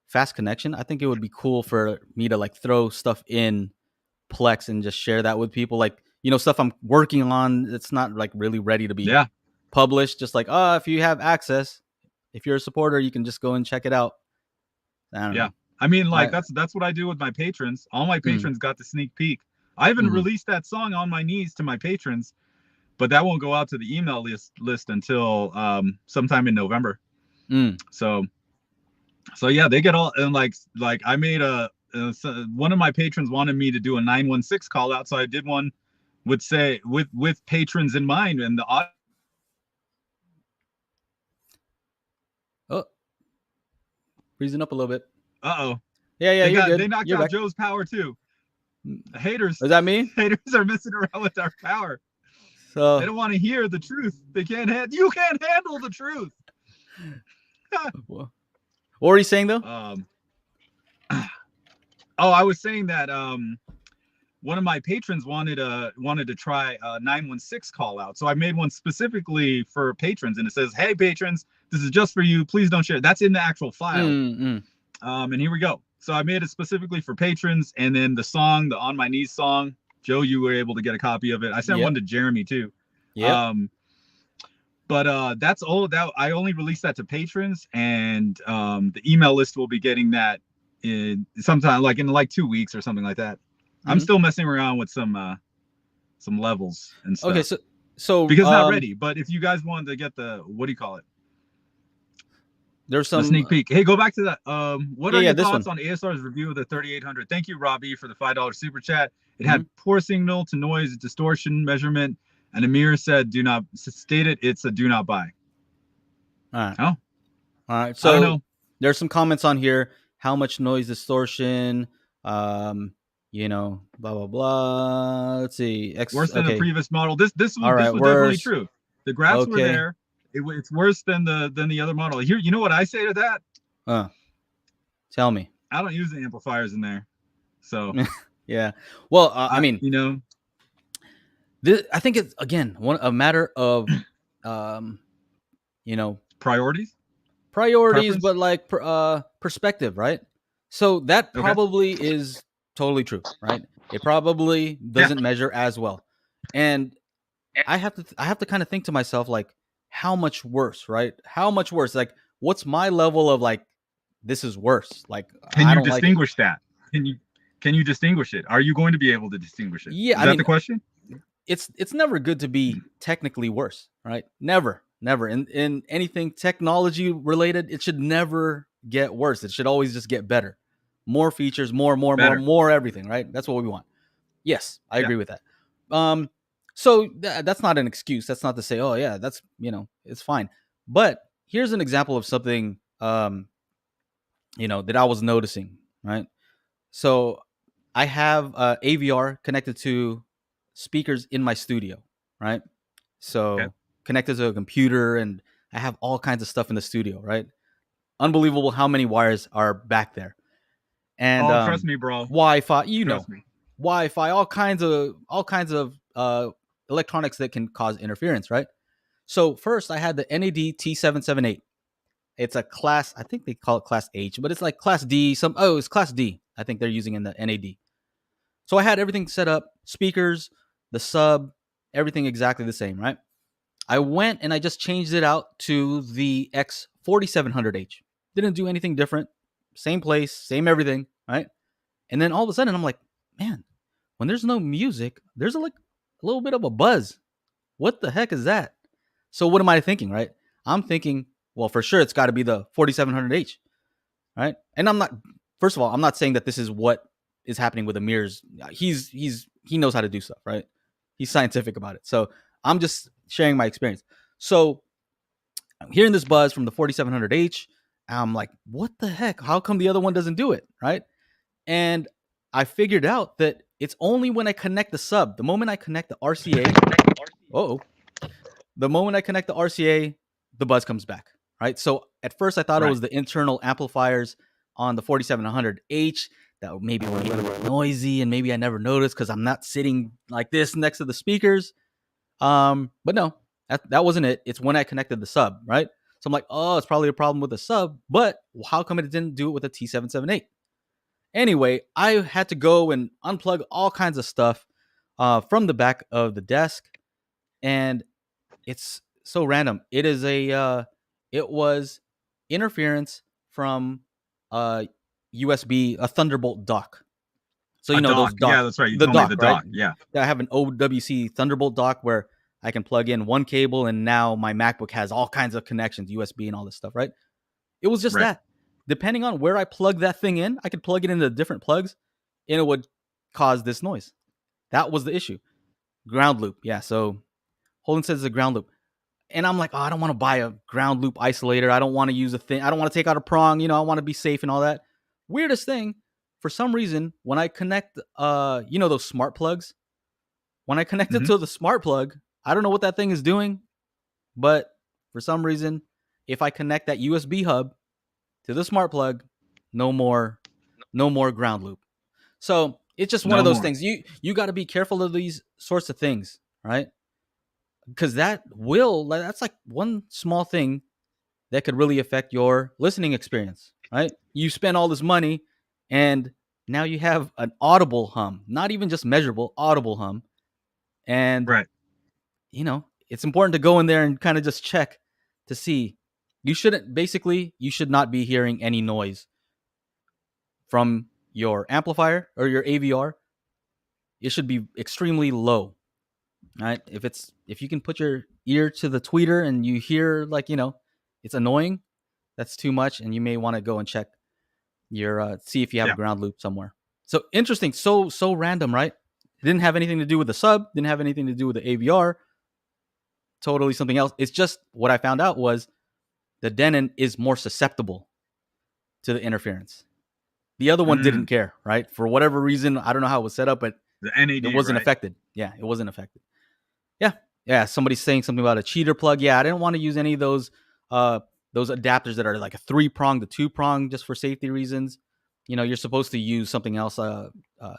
fast connection, I think it would be cool for me to like throw stuff in Plex and just share that with people. Like, stuff I'm working on that's not like really ready to be published. Just like, if you have access, if you're a supporter, you can just go and check it out. I don't know. I mean, like that's what I do with my patrons. All my patrons got the sneak peek. I haven't released that song On My Knees to my patrons, but that won't go out to the email list until sometime in November. So yeah, they get all, and like I made one of my patrons wanted me to do a 916 call out, so I did one with patrons in mind, and the freezing up a little bit. Yeah. They knocked out Joe's power too. Haters. Is that me? Haters are messing around with our power. So they don't want to hear the truth. You can't handle the truth. What were you saying though? I was saying that one of my patrons wanted to try a 916 call out. So I made one specifically for patrons, and it says, "Hey patrons, this is just for you. Please don't share." That's in the actual file. And here we go. So I made it specifically for patrons, and then the song, the On My Knees song, Joe, you were able to get a copy of it. I sent one to Jeremy too. Yeah. But that's all that I only released that to patrons, and the email list will be getting that in sometime in 2 weeks or something like that. I'm still messing around with some levels and stuff. Okay, so because not ready. But if you guys wanted to get the, what do you call it? There's some sneak peek. Hey, go back to that. What are your thoughts on ASR's review of the 3800? Thank you, Robbie, for the $5 super chat. It had poor signal to noise distortion measurement, and Amir said, "Do not state it. It's a do not buy." All right. Oh, all right. So I don't know. There's some comments on here. How much noise distortion? Blah blah blah. Let's see. Worse than the previous model. This was definitely true. The graphs were there. It's worse than the other model. Here, you know what I say to that? Tell me. I don't use the amplifiers in there, so yeah. Well, I mean, I think it's again a matter of, priorities, preference? But like perspective, right? So that probably is totally true, right? It probably doesn't measure as well, and I have to kind of think to myself like, how much worse, right? How much worse? Like, what's my level of like, this is worse? Like, can you distinguish that? Can you distinguish it? Are you going to be able to distinguish it? Yeah, is that the question? It's never good to be technically worse, right? Never. In anything technology related, it should never get worse. It should always just get better. More features, more everything, right? That's what we want. Yes, I agree with that. So that's not an excuse. That's not to say, oh yeah, that's, it's fine. But here's an example of something, that I was noticing, right? So I have AVR connected to speakers in my studio, right? So connected to a computer, and I have all kinds of stuff in the studio, right? Unbelievable how many wires are back there. And trust me, bro. Wi-Fi, Wi-Fi, all kinds of electronics that can cause interference, right? So first I had the NAD T778. It's a class, I think they call it class H, but it's like class D. It's class D. I think they're using in the NAD. So I had everything set up, speakers, the sub, everything exactly the same, right? I went and I just changed it out to the X4700H. Didn't do anything different. Same place, same everything, right? And then all of a sudden I'm like, man, when there's no music, there's a little bit of a buzz. What the heck is that? So what am I thinking, right? I'm thinking, well, for sure it's got to be the 4700H, right? And first of all, I'm not saying that this is what is happening with Amir's. He knows how to do stuff, right? He's scientific about it. So I'm just sharing my experience. So I'm hearing this buzz from the 4700H. I'm like, what the heck? How come the other one doesn't do it, right? And I figured out that it's only when I connect the sub. The moment I connect the RCA, the buzz comes back, right? So at first I thought it was the internal amplifiers on the 4700H that maybe were a little bit noisy, and maybe I never noticed because I'm not sitting like this next to the speakers. But no, that wasn't it. It's when I connected the sub, right? So I'm like, oh, it's probably a problem with the sub, but how come it didn't do it with a T778? Anyway, I had to go and unplug all kinds of stuff from the back of the desk, and it's so random. It was interference from USB, a Thunderbolt dock. So those docks. Yeah, that's right. You told me the dock. Right? Yeah. I have an OWC Thunderbolt dock where I can plug in one cable, and now my MacBook has all kinds of connections, USB and all this stuff, right? It was just that. Depending on where I plug that thing in, I could plug it into different plugs, and it would cause this noise. That was the issue. Ground loop. Yeah, so Holden says it's a ground loop. And I'm like, oh, I don't want to buy a ground loop isolator. I don't want to use a thing. I don't want to take out a prong. I want to be safe and all that. Weirdest thing, for some reason, when I connect, those smart plugs, when I connect it to the smart plug, I don't know what that thing is doing, but for some reason, if I connect that USB hub to the smart plug, no more ground loop. So it's just one of those things. You got to be careful of these sorts of things, right? Because that's like one small thing that could really affect your listening experience, right? You spend all this money, and now you have an audible hum, not even just measurable, audible hum. And, it's important to go in there and kind of just check to see. You should not be hearing any noise from your amplifier or your AVR. It should be extremely low, right? If you can put your ear to the tweeter and you hear it's annoying, that's too much, and you may want to go and check your see if you have a ground loop somewhere. So interesting, so random, right? It didn't have anything to do with the sub, didn't have anything to do with the AVR. Totally something else. It's just what I found out was the Denon is more susceptible to the interference. The other one didn't care, right? For whatever reason, I don't know how it was set up, but the NAD, it wasn't affected. Yeah, it wasn't affected. Yeah. Somebody's saying something about a cheater plug. Yeah, I didn't want to use any of those adapters that are like a 3-prong to 2-prong just for safety reasons. You're supposed to use something else.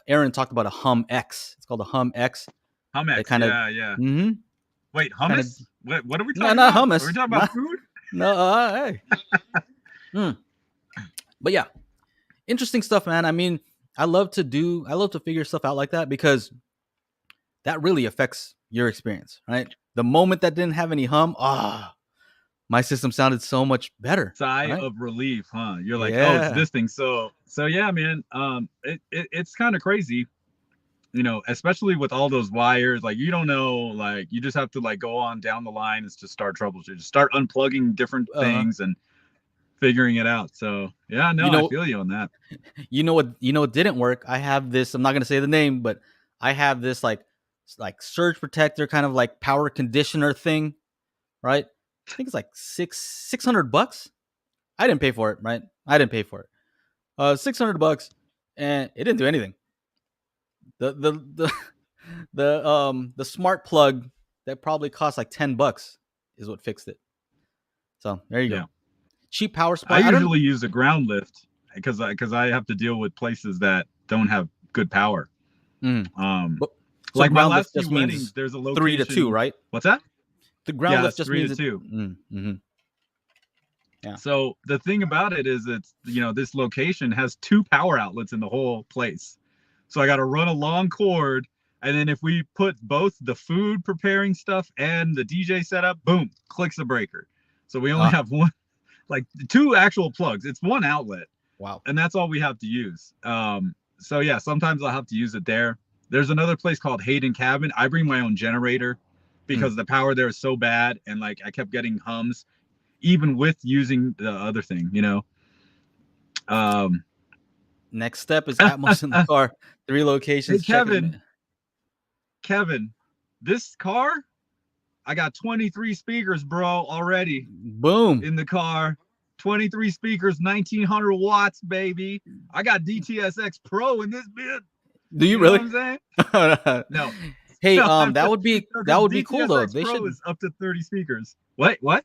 Aaron talked about a Hum X. It's called a Hum X. Hum X. Yeah. Mm-hmm. Wait, hummus? What are we talking about? Not hummus. Are we talking about food? No, hey. But yeah, interesting stuff, man. I mean, I love to figure stuff out like that because that really affects your experience, right? The moment that didn't have any hum, my system sounded so much better. Sigh of relief, huh? You're like, oh, it's this thing. So yeah, man. It's kind of crazy. Especially with all those wires, like you don't know, like you just have to like go on down the line and just start troubleshooting, just start unplugging different things and figuring it out. So yeah, no, I feel you on that. You know what didn't work? I have this, I'm not gonna say the name, but I have this like surge protector kind of like power conditioner thing, right? I think it's like $600. I didn't pay for it, right? I didn't pay for it. $600, and it didn't do anything. The smart plug that probably cost like $10 is what fixed it. So there you go. Cheap power supply. I usually use a ground lift because I have to deal with places that don't have good power. So like my last few weddings, there's a location 3 to 2, right? What's that? The ground lift just 3 means to 2. Yeah. So the thing about it is, it's this location has 2 power outlets in the whole place. So I got to run a long cord, and then if we put both the food preparing stuff and the DJ setup, boom, clicks the breaker. So we only have 2 actual plugs. It's 1 outlet. Wow. And that's all we have to use. So yeah, sometimes I'll have to use it there. There's another place called Hayden Cabin. I bring my own generator because the power there is so bad, and like I kept getting hums, even with using the other thing, you know. Next step is Atmos in the car. 3 locations. Hey, Kevin, this car, I got 23 speakers, bro, already. Boom. In the car. 23 speakers, 1900 watts, baby. I got DTSX Pro in this bit. Do you really? Know what I'm saying? No. Hey, no, that would be cool though. They Pro should is up to 30 speakers. What?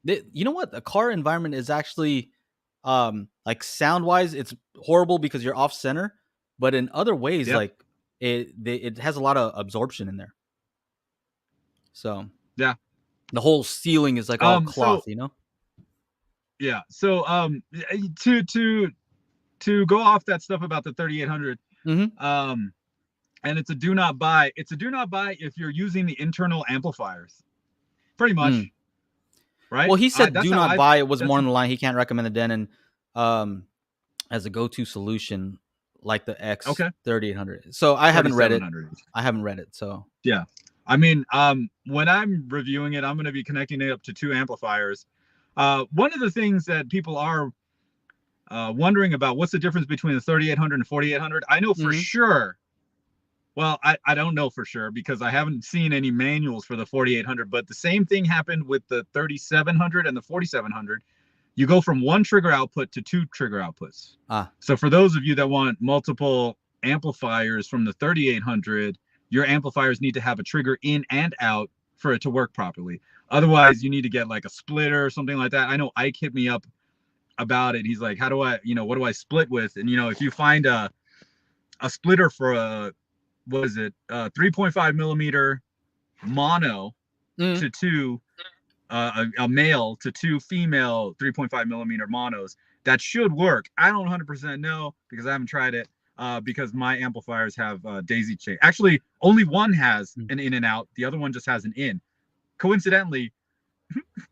You know what? The car environment is actually like sound wise, it's horrible because you're off center, but in other ways, like it has a lot of absorption in there. So yeah, the whole ceiling is like all cloth, you know. Yeah. So to go off that stuff about the 3800, and it's a do not buy. It's a do not buy if you're using the internal amplifiers, pretty much. Right. Well, he said do not buy. It was more on the line. He can't recommend the Denon as a go-to solution like the X 3800. So I haven't read it. I haven't read it. So yeah, I mean, when I'm reviewing it, I'm going to be connecting it up to 2 amplifiers. One of the things that people are wondering about, what's the difference between the 3800 and 4800? I know for sure. Well, I don't know for sure because I haven't seen any manuals for the 4800, but the same thing happened with the 3700 and the 4700. You go from 1 trigger output to 2 trigger outputs. So for those of you that want multiple amplifiers from the 3800, your amplifiers need to have a trigger in and out for it to work properly. Otherwise, you need to get like a splitter or something like that. I know Ike hit me up about it. He's like, how do I, what do I split with? And, if you find a splitter for a, 3.5 millimeter mono to 2, a male to 2 female 3.5 millimeter monos, that should work. I don't 100% know because I haven't tried it because my amplifiers have daisy chain. Actually, only one has an in and out. The other one just has an in. Coincidentally,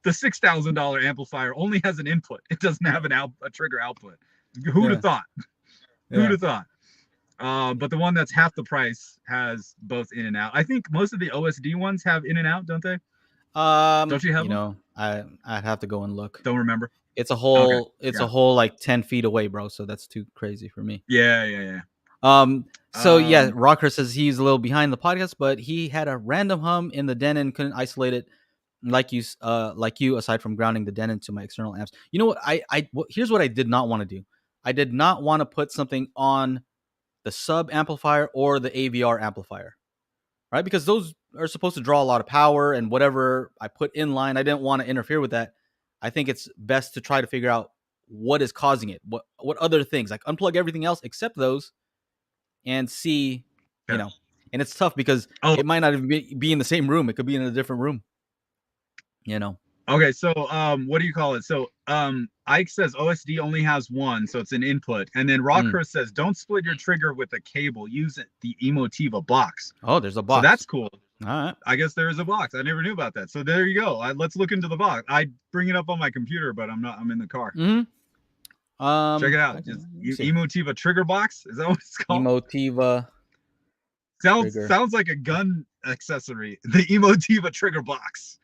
the $6,000 amplifier only has an input. It doesn't have a trigger output. Who'd have thought? Who'd have thought? But the one that's half the price has both in and out. I think most of the OSD ones have in and out, don't they? Don't you have one? I'd have to go and look. Don't remember. It's a whole a whole like 10 feet away, bro. So that's too crazy for me. Yeah. So Rocker says he's a little behind the podcast, but he had a random hum in the Denon, couldn't isolate it like you, aside from grounding the Denon to my external amps. You know what? Here's what I did not want to do. I did not want to put something on the sub amplifier or the AVR amplifier, right? Because those are supposed to draw a lot of power, and whatever I put in line, I didn't want to interfere with that. I think it's best to try to figure out what is causing it. What other things, like unplug everything else except those and see, and it's tough because it might not even be in the same room. It could be in a different room, Okay, so what do you call it? So Ike says OSD only has one, so it's an input. And then Rocker says don't split your trigger with a cable. Use the Emotiva box. Oh, there's a box. So that's cool. All right. I guess there is a box. I never knew about that. So there you go. Let's look into the box. I bring it up on my computer, but I'm in the car. Check it out. Just Emotiva trigger box. Is that what it's called? Emotiva. Sounds like a gun accessory. The Emotiva trigger box.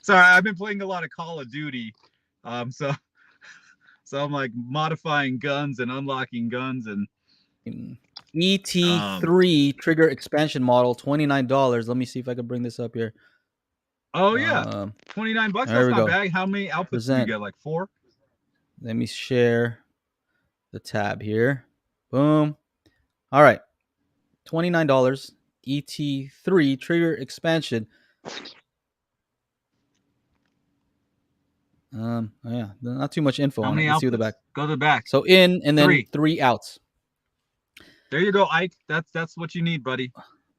Sorry, I've been playing a lot of Call of Duty, so I'm like modifying guns and unlocking guns and ET3 trigger expansion model, $29. Let me see if I can bring this up here. Oh yeah, $29. That's not bad. How many outputs do you get? Like 4? Let me share the tab here. Boom. All right, $29. ET3 trigger expansion. Yeah, not too much info on it. Let's see the back. Go to the back. So in and then 3 outs. There you go, Ike. That's what you need, buddy.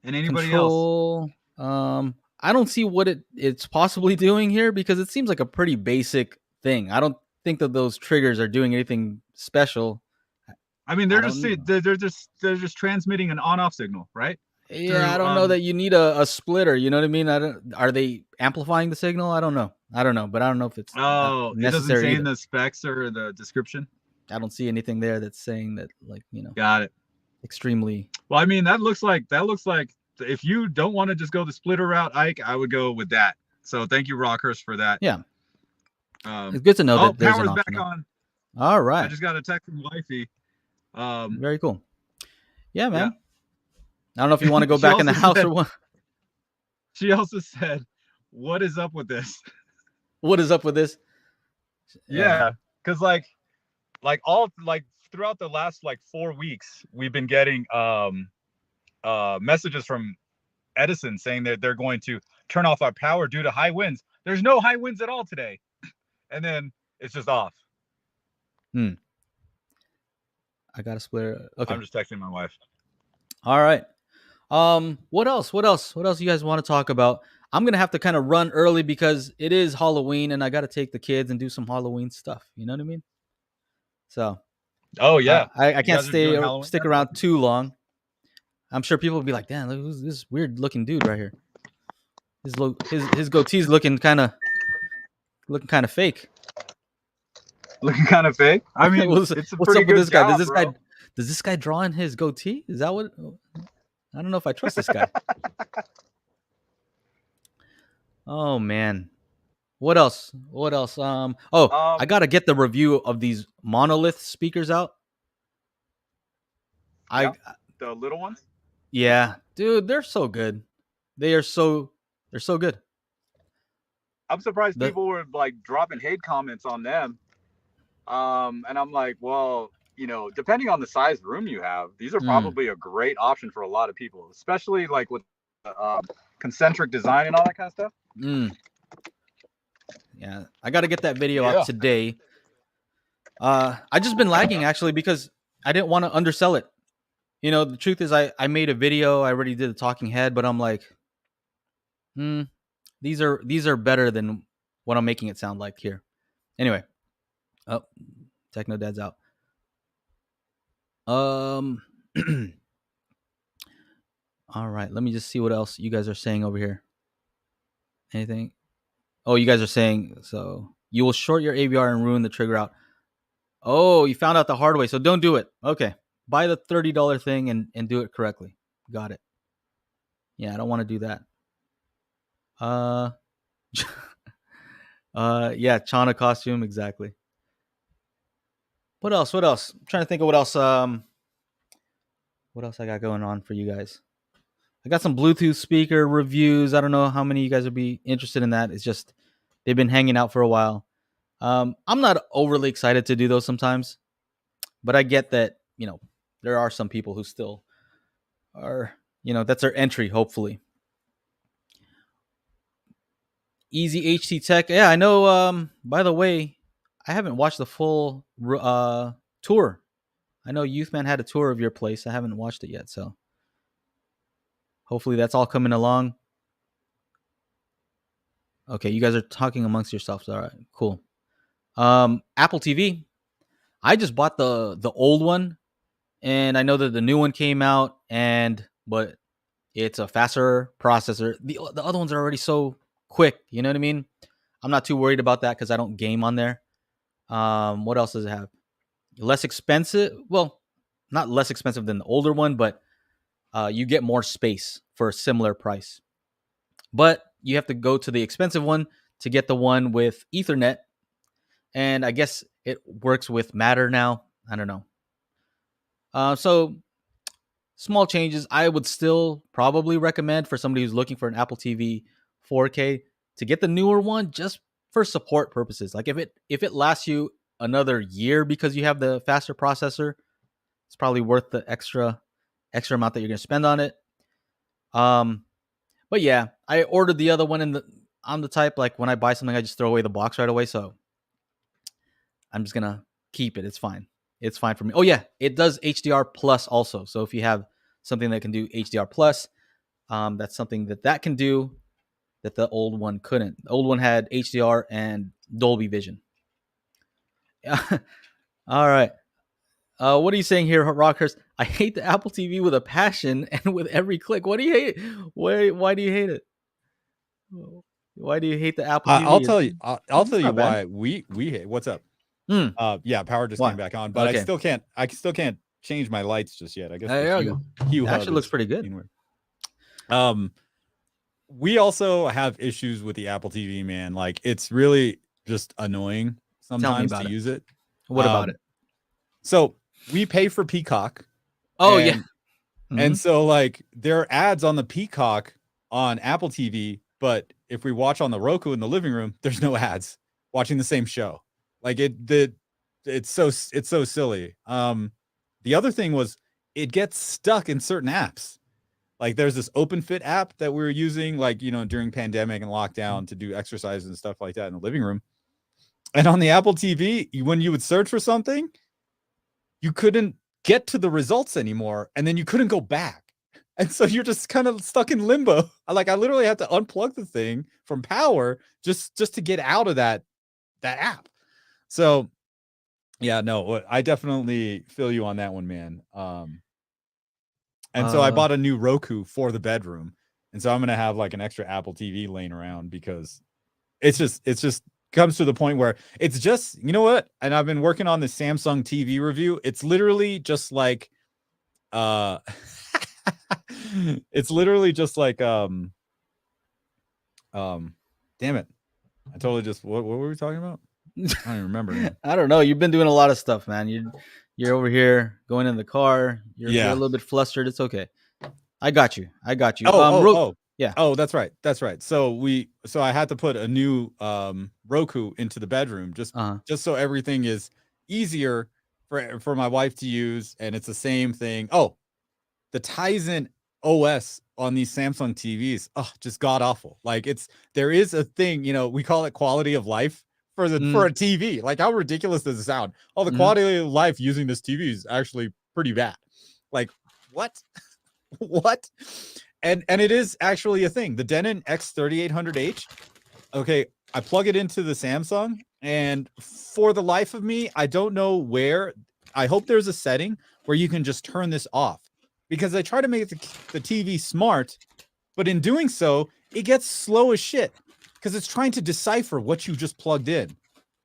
And anybody else? I don't see what it's possibly doing here because it seems like a pretty basic thing. I don't think that those triggers are doing anything special. I mean, they're just transmitting an on-off signal, right? Yeah, I don't know that you need a splitter. You know what I mean? Are they amplifying the signal? I don't know, but I don't know if it's necessary. It doesn't say in the specs or the description. I don't see anything there that's saying that, like, Got it. extremely. Well, I mean, that looks like if you don't want to just go the splitter route, Ike, I would go with that. So thank you, Rockhurst, for that. Yeah. It's good to know that there's power's an option. back on. All right. I just got a text from wifey. Very cool. Yeah, man. Yeah. I don't know if you want to go back in the house or what. She also said, "What is up with this?" What is up with this? Yeah, because like throughout the last 4 weeks, we've been getting messages from Edison saying that they're going to turn off our power due to high winds. There's no high winds at all today, and then it's just off. I got a splitter. Okay, I'm just texting my wife. All right. What else? What else you guys want to talk about? I'm gonna have to kind of run early because it is Halloween and I got to take the kids and do some Halloween stuff. You know what I mean? So. Oh yeah. I can't stick around too long. I'm sure people will be like, "Damn, look, who's this weird looking dude right here? His goatee's looking kind of fake." Looking kind of fake. I mean, what's up with this guy? Does this guy draw in his goatee? Is that what? I don't know if I trust this guy. Oh man, what else? I gotta get the review of these Monolith speakers out. The little ones. Yeah, dude, they're so good. They're so good. I'm surprised people were dropping hate comments on them. And I'm like, well, depending on the size room you have, these are probably a great option for a lot of people, especially with concentric design and all that kind of stuff. Yeah, I got to get that video out today. I just been lagging actually because I didn't want to undersell it. The truth is I made a video. I already did a talking head, but I'm like, these are better than what I'm making it sound like here. Anyway, Techno Dad's out. All right, let me just see what else you guys are saying over here. Anything? Oh, you guys are saying, so you will short your AVR and ruin the trigger out. Oh, you found out the hard way, so don't do it. Okay. Buy the $30 thing and do it correctly. Got it. Yeah, I don't want to do that. Yeah, Chana costume, exactly. What else? I'm trying to think of what else I got going on for you guys. I got some Bluetooth speaker reviews. I don't know how many of you guys would be interested in that. It's just they've been hanging out for a while. I'm not overly excited to do those sometimes, but I get that, there are some people who still are, that's their entry, hopefully. Easy HT Tech. Yeah, I know. By the way, I haven't watched the full tour. I know Youthman had a tour of your place. I haven't watched it yet, so hopefully that's all coming along. Okay, you guys are talking amongst yourselves. All right, cool. Apple TV. I just bought the old one, and I know that the new one came out, but it's a faster processor. The other ones are already so quick. You know what I mean? I'm not too worried about that because I don't game on there. What else does it have? Less expensive. Well, not less expensive than the older one, but you get more space for a similar price. But you have to go to the expensive one to get the one with Ethernet. And I guess it works with Matter now. I don't know. So small changes. I would still probably recommend for somebody who's looking for an Apple TV 4K to get the newer one just for support purposes. Like if it lasts you another year because you have the faster processor, it's probably worth the extra amount that you're going to spend on it. But yeah, I ordered the other one on the type, like when I buy something, I just throw away the box right away. So I'm just going to keep it. It's fine. It's fine for me. Oh yeah, it does HDR plus also. So if you have something that can do HDR plus, that's something that can do that the old one couldn't. The old one had HDR and Dolby Vision. All right. What are you saying here, Rockhurst? I hate the Apple TV with a passion and with every click. What do you hate? Why do you hate it? Why do you hate the Apple TV? I'll tell you. I'll tell you why we hate. What's up? Yeah, power just came back on, but okay. I still can't changed my lights just yet. I guess there you go. It actually looks pretty good. We also have issues with the Apple TV, man. Like, it's really just annoying sometimes to use it. What about it? So we pay for Peacock. Oh, yeah. And so, like, there are ads on the Peacock on Apple TV, but if we watch on the Roku in the living room, there's no ads watching the same show. Like, it's so silly. The other thing was it gets stuck in certain apps. Like, there's this OpenFit app that we were using, like, you know, during pandemic and lockdown to do exercises and stuff like that in the living room. And on the Apple TV, when you would search for something, you couldn't get to the results anymore, and then you couldn't go back. And so you're just kind of stuck in limbo. Like, I literally have to unplug the thing from power just to get out of that app. So yeah, no, I definitely feel you on that one, man. And so I bought a new Roku for the bedroom. And so I'm going to have like an extra Apple TV laying around because it's just comes to the point where it's just, you know what? And I've been working on the Samsung TV review. It's literally just like, it's literally just like, damn it. I totally just, what were we talking about? I don't even remember. Man. I don't know. You've been doing a lot of stuff, man. You're over here going in the car. You're a little bit flustered. It's okay. I got you. Yeah. Oh, that's right. So I had to put a new Roku into the bedroom just so everything is easier for my wife to use, and it's the same thing. Oh, the Tizen OS on these Samsung TVs, just god awful. Like, there is a thing, you know, we call it quality of life for a TV. Like, how ridiculous does it sound? Oh, the quality of life using this TV is actually pretty bad. Like, what? What? And it is actually a thing. The Denon X3800H. Okay, I plug it into the Samsung, and for the life of me, I don't know where. I hope there's a setting where you can just turn this off, because I try to make the TV smart, but in doing so, it gets slow as shit because it's trying to decipher what you just plugged in.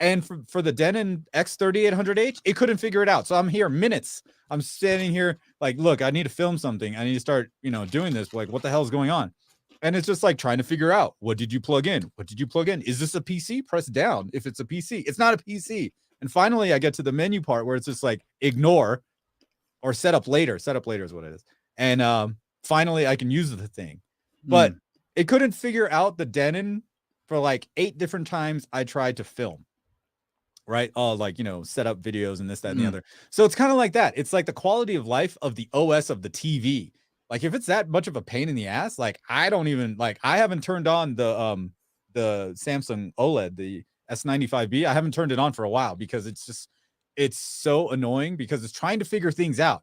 And for the Denon X3800H, it couldn't figure it out. So I'm here minutes. I'm standing here like, look, I need to film something. I need to start, doing this. Like, what the hell is going on? And it's just like trying to figure out, what did you plug in? What did you plug in? Is this a PC? Press down if it's a PC. It's not a PC. And finally, I get to the menu part where it's just like ignore or set up later. Set up later is what it is. And finally, I can use the thing. But it couldn't figure out the Denon for like 8 different times I tried to film. Right? Set up videos and this, that, and the other. So it's kind of like that. It's like the quality of life of the OS of the TV. Like, if it's that much of a pain in the ass, like, I haven't turned on the Samsung OLED, the S95B. I haven't turned it on for a while because it's so annoying because it's trying to figure things out.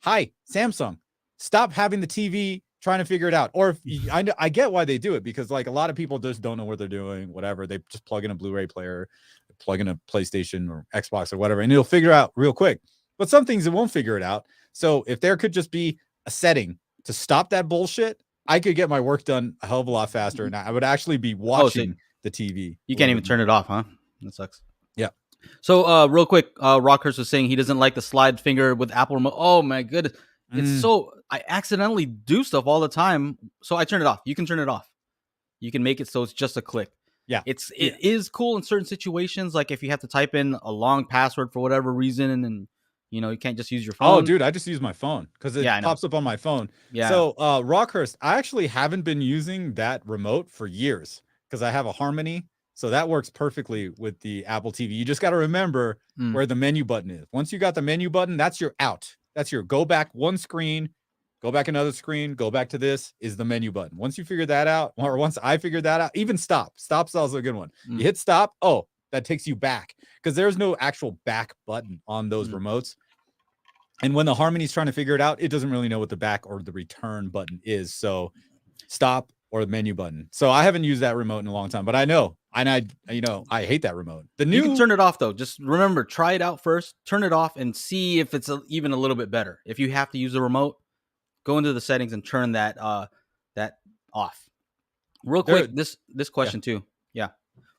Hi, Samsung, stop having the TV trying to figure it out. Or I get why they do it, because like a lot of people just don't know what they're doing, whatever. They just plug in a Blu-ray player, plug in a PlayStation or Xbox or whatever, and it'll figure it out real quick. But some things it won't figure it out. So if there could just be a setting to stop that bullshit, I could get my work done a hell of a lot faster, and I would actually be watching the TV. You can't even turn it off, huh? That sucks. Yeah. So real quick, Rockhurst was saying he doesn't like the slide finger with Apple remote. Oh my goodness. It's so, I accidentally do stuff all the time. So I turn it off. You can turn it off. You can make it so it's just a click. Yeah. It is cool in certain situations. Like if you have to type in a long password for whatever reason, and then, you can't just use your phone. Oh, dude, I just use my phone because it pops up on my phone. Yeah. So Rockhurst, I actually haven't been using that remote for years because I have a Harmony. So that works perfectly with the Apple TV. You just got to remember where the menu button is. Once you got the menu button, that's your out. That's your go back one screen, go back another screen, go back to this is the menu button. Once you figure that out, or once I figured that out, even stop's also a good one. You hit stop. Oh, that takes you back because there's no actual back button on those remotes. And when the Harmony's trying to figure it out, it doesn't really know what the back or the return button is. So stop or the menu button. So I haven't used that remote in a long time, but I know, and I hate that remote. You can turn it off though. Just remember, try it out first, turn it off, and see if it's even a little bit better. If you have to use a remote, go into the settings and turn that off. Real quick, this question too. Yeah,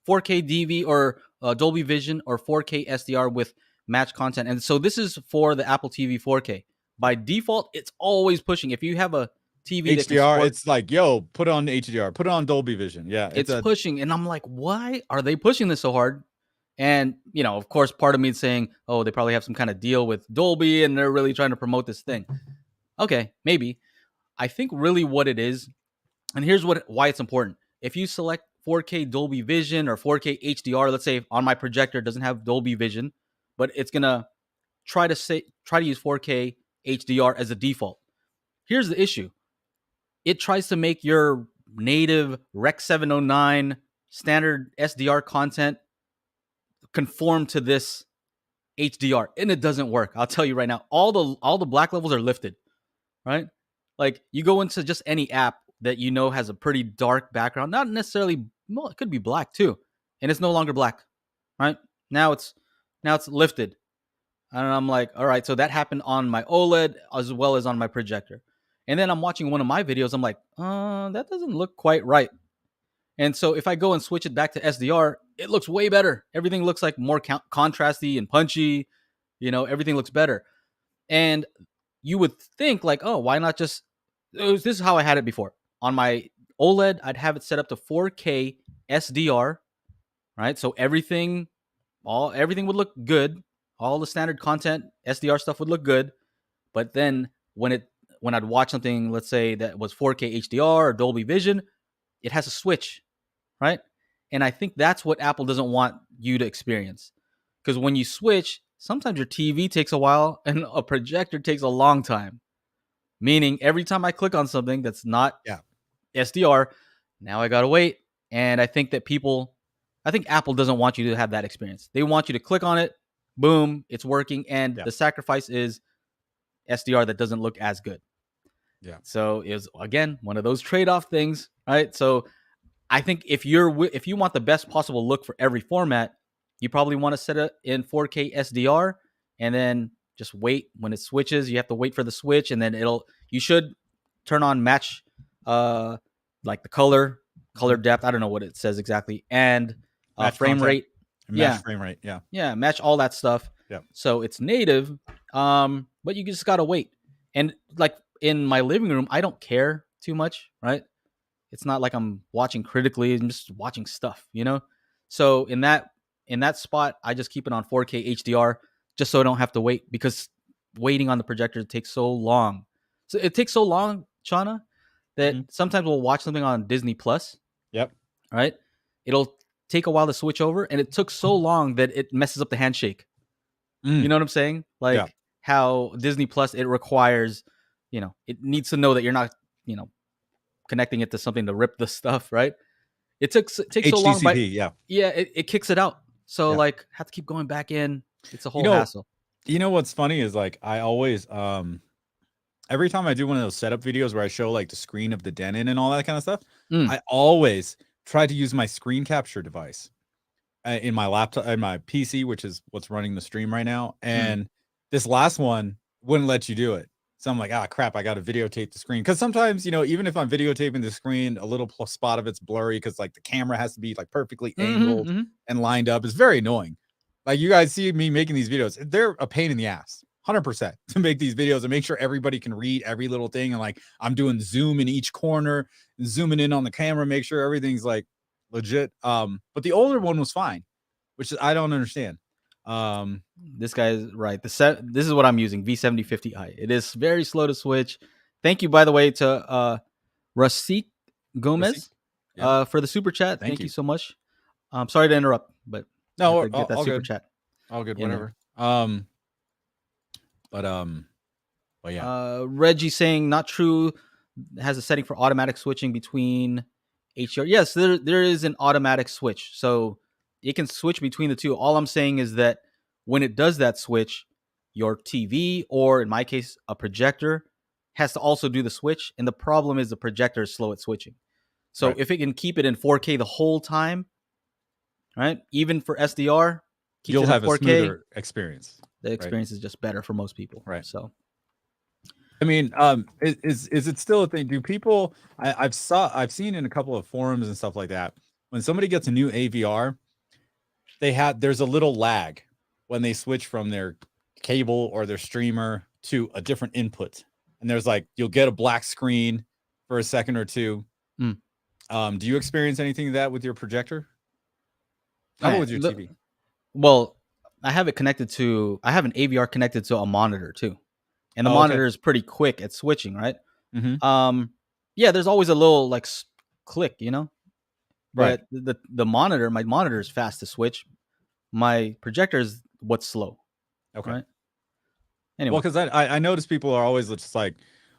4K DV or Dolby Vision or 4K SDR with match content. And so this is for the Apple TV 4K. By default, it's always pushing. If you have a TV HDR, it's like, yo, put on HDR, put on Dolby Vision. Yeah, it's pushing. And I'm like, why are they pushing this so hard? And, you know, of course, part of me is saying, oh, they probably have some kind of deal with Dolby and they're really trying to promote this thing. Okay, maybe. I think really what it is, and here's why it's important. If you select 4K Dolby Vision or 4K HDR, let's say on my projector it doesn't have Dolby Vision, but it's going to try to use 4K HDR as a default. Here's the issue. It tries to make your native Rec 709 standard SDR content conform to this HDR, and it doesn't work. I'll tell you right now, all the black levels are lifted, right? Like you go into just any app that you know has a pretty dark background, not necessarily, well, it could be black too, and it's no longer black, right? Now it's lifted. And I'm like, all right, so that happened on my OLED as well as on my projector. And then I'm watching one of my videos, I'm like, that doesn't look quite right. And so if I go and switch it back to SDR, it looks way better. Everything looks like more contrasty and punchy. You know, everything looks better. And you would think like, oh, why not just, this is how I had it before. On my OLED, I'd have it set up to 4K SDR, right? So everything would look good. All the standard content, SDR stuff would look good. But then when I'd watch something, let's say that was 4K HDR or Dolby Vision, it has a switch, right? And I think that's what Apple doesn't want you to experience. Because when you switch, sometimes your TV takes a while and a projector takes a long time. Meaning every time I click on something that's not SDR, now I got to wait. And I think Apple doesn't want you to have that experience. They want you to click on it, boom, it's working. And the sacrifice is SDR that doesn't look as good. Yeah. So it's, again, one of those trade-off things, right? So I think if you want the best possible look for every format, you probably want to set it in 4K SDR and then just wait when it switches. You have to wait for the switch, and then you should turn on match, like the color depth. I don't know what it says exactly, and frame rate. Match frame rate. Yeah, match all that stuff. Yeah. So it's native, but you just gotta wait. And like in my living room, I don't care too much, right? It's not like I'm watching critically. I'm just watching stuff, you know? So in that spot, I just keep it on 4K HDR just so I don't have to wait, because waiting on the projector takes so long. So it takes so long, Shauna, that sometimes we'll watch something on Disney Plus. Yep. Right? It'll take a while to switch over, and it took so long that it messes up the handshake. You know what I'm saying? Like how Disney Plus, it requires, you know, it needs to know that you're not, you know, connecting it to something to rip the stuff, right? It takes HDCP, so long, but it kicks it out. So like have to keep going back in. It's a whole hassle. You know what's funny is like I always every time I do one of those setup videos where I show like the screen of the Denon and all that kind of stuff, I always try to use my screen capture device in my laptop and my PC, which is what's running the stream right now. And this last one wouldn't let you do it. So I'm like, crap, I got to videotape the screen. Because sometimes, you know, even if I'm videotaping the screen, a little spot of it's blurry because like the camera has to be like perfectly angled and lined up. It's very annoying. Like you guys see me making these videos, they're a pain in the ass, 100% to make these videos and make sure everybody can read every little thing. And like I'm doing zoom in each corner, zooming in on the camera, make sure everything's like legit. But the older one was fine, which I don't understand. This guy is right. This is what I'm using, V7050i. It is very slow to switch. Thank you, by the way, to Rasik Gomez for the super chat. Thank you so much. I'm sorry to interrupt, but no, get that all super good. chat. All good, whatever. But yeah. Reggie saying not true. Has a setting for automatic switching between HDR. Yes, there is an automatic switch, so it can switch between the two. All I'm saying is that when it does that switch, your TV, or in my case, a projector, has to also do the switch. And the problem is the projector is slow at switching. So if it can keep it in 4K the whole time, right? Even for SDR, you'll have 4K, a smoother experience. The experience is just better for most people. Right. So, I mean, is it still a thing? Do people? I've seen in a couple of forums and stuff like that, when somebody gets a new AVR, there's a little lag when they switch from their cable or their streamer to a different input. And there's like, you'll get a black screen for a second or two. Do you experience anything of that with your projector? How about with your TV? Well, I have an AVR connected to a monitor too. And the monitor is pretty quick at switching, right? Yeah, there's always a little like click, you know? But the monitor, my monitor is fast to switch. My projector is what's slow. Okay. Right? Anyway. Well, because I notice people are always just like,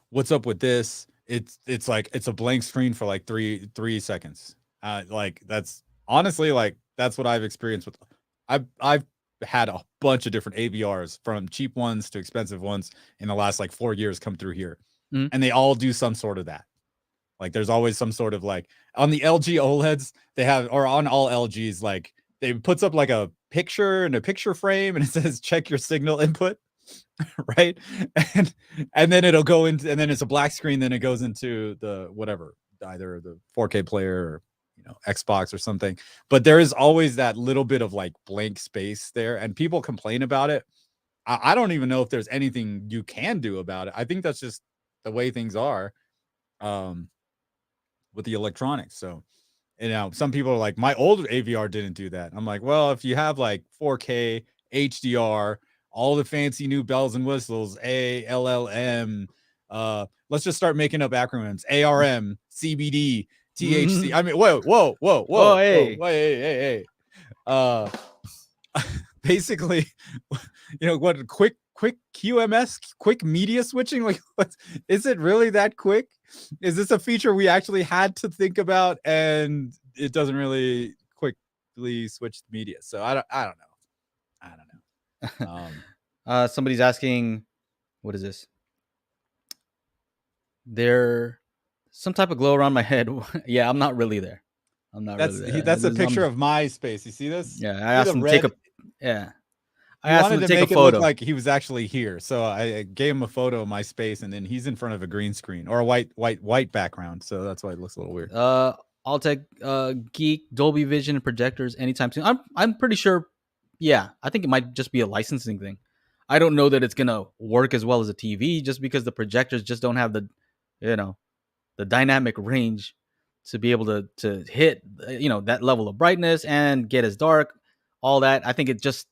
what's up with this? It's like it's a blank screen for like three seconds. Like that's honestly like that's what I've experienced with. I've had a bunch of different AVRs from cheap ones to expensive ones in the last like 4 years come through here, and they all do some sort of that. Like there's always some sort of like on the LG OLEDs they have, or on all LGs, like they puts up like a picture and a picture frame and it says check your signal input. Right, and then it'll go into, and then it's a black screen, then it goes into the whatever, either the 4K player or Xbox or something. But there is always that little bit of like blank space there, and people complain about it. I don't even know if there's anything you can do about it. I think that's just the way things are with the electronics. So some people are like, my old AVR didn't do that. I'm like, well, if you have like 4K HDR, all the fancy new bells and whistles, ALLM, let's just start making up acronyms, ARM, CBD, THC. I mean, whoa, hey. Basically, what quick QMS, quick media switching? Like, is it really that quick? Is this a feature we actually had to think about, and it doesn't really quickly switch the media? So I don't know. Somebody's asking, what is this? There some type of glow around my head. Yeah, I'm not really there. That's a picture of my space. You see this? Yeah, I asked him to take a. Yeah, I asked him to take a photo. It look like he was actually here, so I gave him a photo of my space, and then he's in front of a green screen or a white background. So that's why it looks a little weird. I'll take Geek, Dolby Vision, and projectors anytime soon. I'm pretty sure. Yeah, I think it might just be a licensing thing. I don't know that it's gonna work as well as a TV, just because the projectors just don't have the dynamic range to be able to hit that level of brightness and get as dark. All that, I think it's just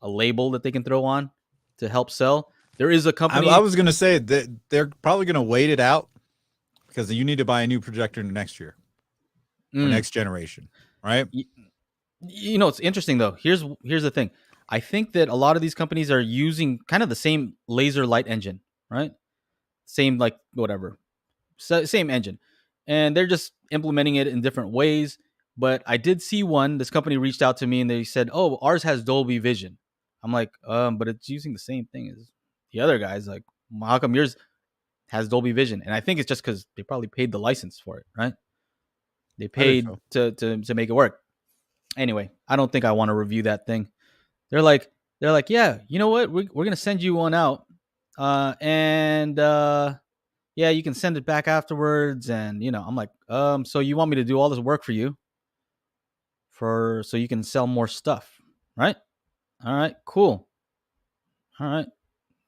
a label that they can throw on to help sell. There is a company. I was gonna say that they're probably gonna wait it out because you need to buy a new projector next year, or next generation, right? It's interesting though. Here's the thing. I think that a lot of these companies are using kind of the same laser light engine, right? Same like whatever, same engine, and they're just implementing it in different ways. But I did see this company reached out to me and they said, "Oh, ours has Dolby Vision." I'm like, but it's using the same thing as the other guys. Like, how come yours has Dolby Vision? And I think it's just because they probably paid the license for it, right? They paid to make it work. Anyway, I don't think I want to review that thing. They're like, yeah, you know what? We're gonna send you one out, and yeah, you can send it back afterwards. And I'm like, so you want me to do all this work for you, so you can sell more stuff, right? All right, cool. All right,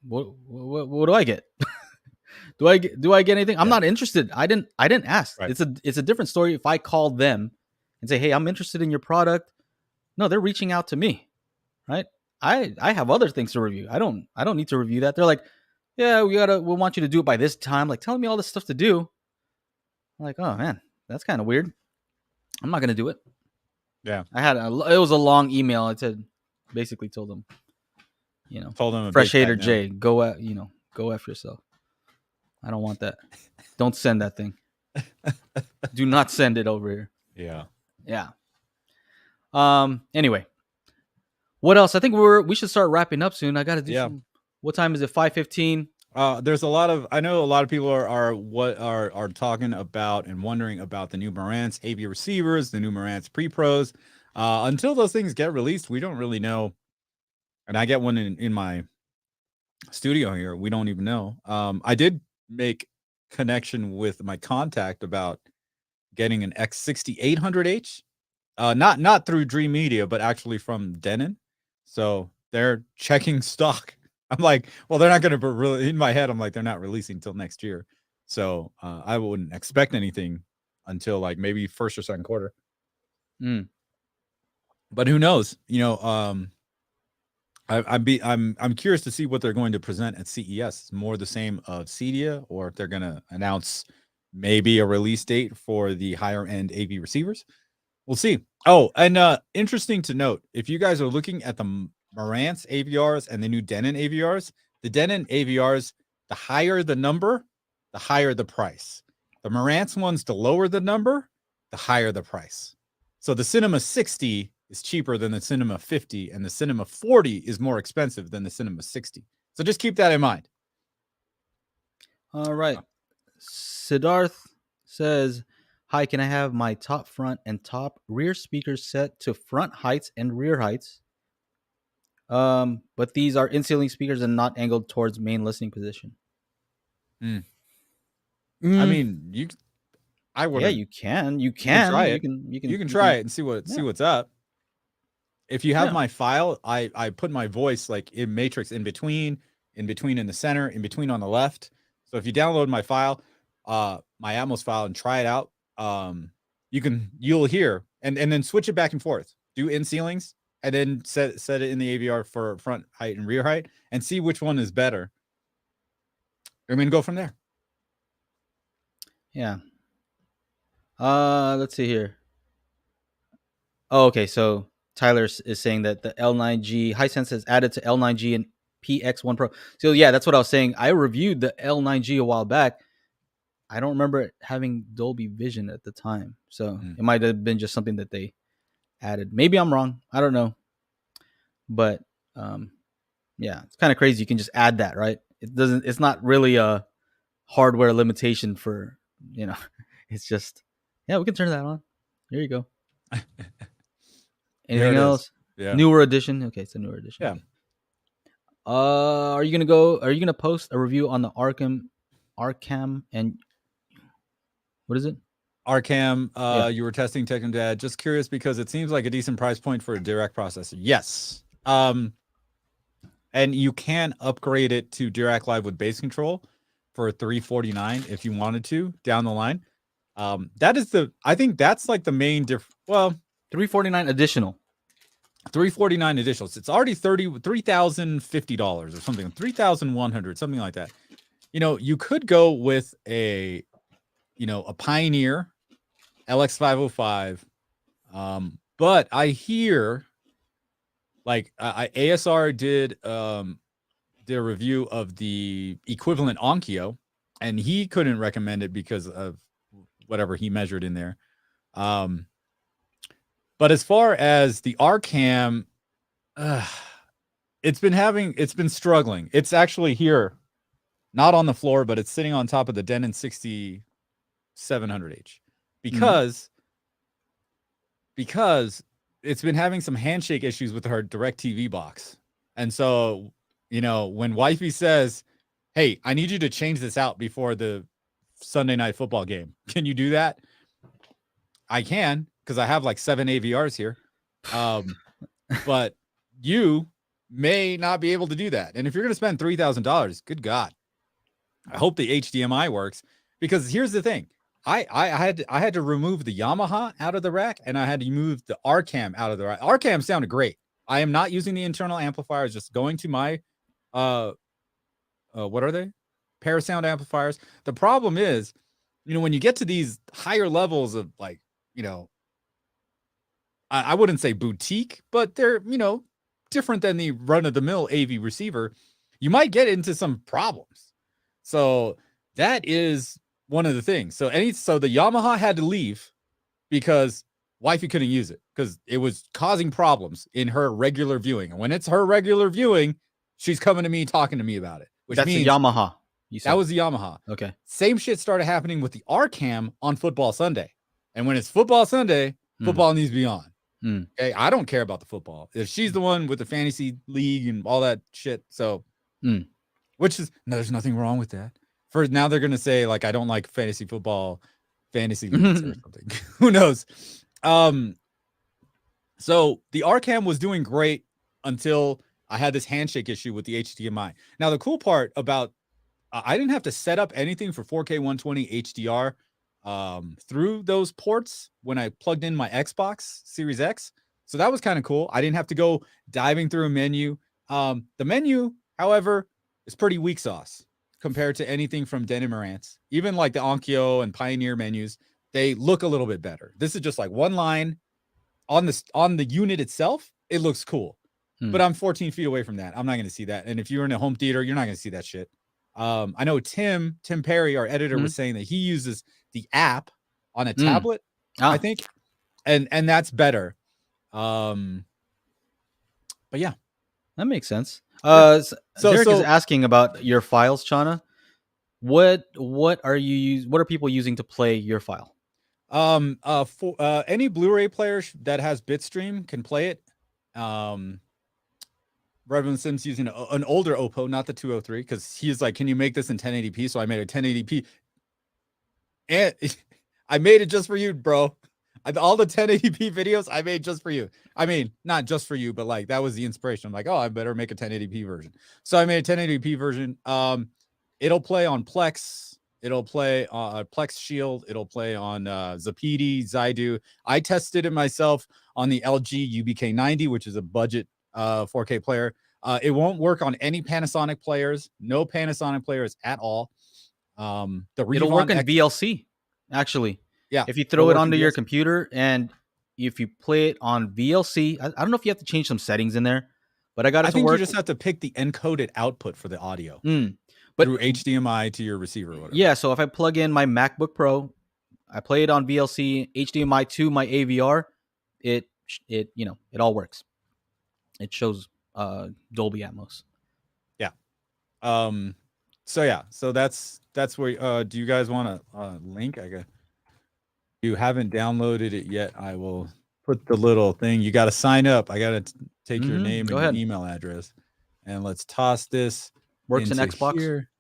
what do I get? do I get anything? I'm not interested. I didn't ask. Right. It's a different story if I called them and say, hey, I'm interested in your product. No, they're reaching out to me. Right. I have other things to review. I don't need to review that. They're like, yeah, we want you to do it by this time. Like, telling me all this stuff to do. I'm like, oh man, that's kind of weird. I'm not going to do it. Yeah. It was a long email. I basically told them, Fresh Hater J, go F yourself. I don't want that. Don't send that thing. Do not send it over here. Yeah. Yeah. Anyway. What else? I think we should start wrapping up soon. I got to do some. What time is it? 5:15. There's I know a lot of people are talking about and wondering about the new Marantz AV receivers, the new Marantz Pre-Pros. Until those things get released, we don't really know. And I get one in my studio here. We don't even know. I did make connection with my contact about getting an X6800H. Not through Dream Media, but actually from Denon. So they're checking stock. I'm like, well, they're not going to really. In my head, I'm like, they're not releasing until next year, so I wouldn't expect anything until like maybe first or second quarter. But who knows? You know, I'm curious to see what they're going to present at CES. More the same of Cedia, or if they're going to announce maybe a release date for the higher end AV receivers. We'll see. Oh, and interesting to note, if you guys are looking at the Marantz AVRs and the new Denon AVRs, the Denon AVRs, the higher the number, the higher the price. The Marantz ones, the lower the number, the higher the price. So the Cinema 60 is cheaper than the Cinema 50, and the Cinema 40 is more expensive than the Cinema 60. So just keep that in mind. All right. Siddharth says, hi, can I have my top front and top rear speakers set to front heights and rear heights? But these are in-ceiling speakers and not angled towards main listening position. I mean, I would. Yeah, you can. You can try it. You can try it and see what's up. If you have my file, I put my voice like in matrix in between in the center, in between on the left. So if you download my file, my Atmos file, and try it out, you'll hear and then switch it back and forth. Do in ceilings and then set it in the AVR for front height and rear height and see which one is better. I mean, go from there. Yeah. Let's see here. Oh, okay. So Tyler is saying that the L9G Hisense has added to L9G and PX1 Pro. So yeah, that's what I was saying. I reviewed the L9G a while back. I don't remember it having Dolby Vision at the time. So it might have been just something that they added. Maybe I'm wrong. I don't know. But yeah, it's kind of crazy. You can just add that, right? It's not really a hardware limitation for, it's just, yeah, we can turn that on. There you go. Anything else? Yeah. Newer edition. Okay, it's a newer edition. Yeah. Okay. Are you gonna post a review on the Arcam and what is it? Arcam, you were testing Tekken Dad. Just curious because it seems like a decent price point for a direct processor. Yes. And you can upgrade it to Dirac Live with bass control for $349 if you wanted to down the line. I think that's like the main $349 additional. $349 additional. It's already $3,050 or something, $3,100, something like that. You could go with a Pioneer LX505. But I hear like ASR did a review of the equivalent Onkyo, and he couldn't recommend it because of whatever he measured in there. But as far as the Arcam, it's been struggling. It's actually here, not on the floor, but it's sitting on top of the Denon 6700H because it's been having some handshake issues with her DirecTV box. And so, when wifey says, hey, I need you to change this out before the Sunday night football game. Can you do that? I can, because I have like 7 AVRs here. But you may not be able to do that. And if you're going to spend $3,000, good God, I hope the HDMI works, because here's the thing. I had to remove the Yamaha out of the rack, and I had to move the Arcam out of the rack. Arcam sounded great. I am not using the internal amplifiers, just going to my what are they? Parasound amplifiers. The problem is, when you get to these higher levels of like, I wouldn't say boutique, but they're, different than the run-of-the-mill AV receiver, you might get into some problems. So that is one of the things. So the Yamaha had to leave because wifey couldn't use it because it was causing problems in her regular viewing. And when it's her regular viewing, she's coming to me, talking to me about it. Which That's means a Yamaha. That was the Yamaha. Okay. Same shit started happening with the Arcam on Football Sunday. And when it's Football Sunday, football needs to be on. Okay. I don't care about the football. If she's the one with the fantasy league and all that shit. So, which is, no, there's nothing wrong with that. For now, they're going to say, like, I don't like fantasy football, fantasy leagues or something. Who knows? So the Arcam was doing great until I had this handshake issue with the HDMI. Now, the cool part about I didn't have to set up anything for 4K 120 HDR through those ports when I plugged in my Xbox Series X. So that was kind of cool. I didn't have to go diving through a menu. The menu, however, is pretty weak sauce compared to anything from Denon Marantz. Even like the Onkyo and Pioneer menus, they look a little bit better. This is just like one line on the unit itself. It looks cool, but I'm 14 feet away from that. I'm not going to see that. And if you're in a home theater, you're not going to see that shit. I know Tim Perry, our editor, was saying that he uses the app on a tablet, I think, and that's better. But yeah, that makes sense. So Derek is asking about your files, Chana. What are people using to play your file? For any Blu-ray player that has Bitstream can play it. Reverend Sims using an older Oppo, not the 203, because he's like, can you make this in 1080p? So I made a 1080p. And I made it just for you, bro. All the 1080p videos I made just for you. I mean, not just for you, but like that was the inspiration. I'm like, oh, I better make a 1080p version. So I made a 1080p version. It'll play on Plex. It'll play on Plex Shield. It'll play on Zapiti, Zydu. I tested it myself on the LG UBK90, which is a budget 4K player. It won't work on any Panasonic players. No Panasonic players at all. It'll work in VLC, actually. Yeah. If you throw it onto your computer and if you play it on VLC, I don't know if you have to change some settings in there, but I think you just have to pick the encoded output for the audio through HDMI to your receiver or whatever. Yeah. So if I plug in my MacBook Pro, I play it on VLC, HDMI to my AVR, it all works. It shows Dolby Atmos. Yeah. So that's where. Do you guys want a link? If you haven't downloaded it yet, I will put the little thing. You got to sign up. I got to take your name and your email address, and let's toss this. Works in Xbox. Here.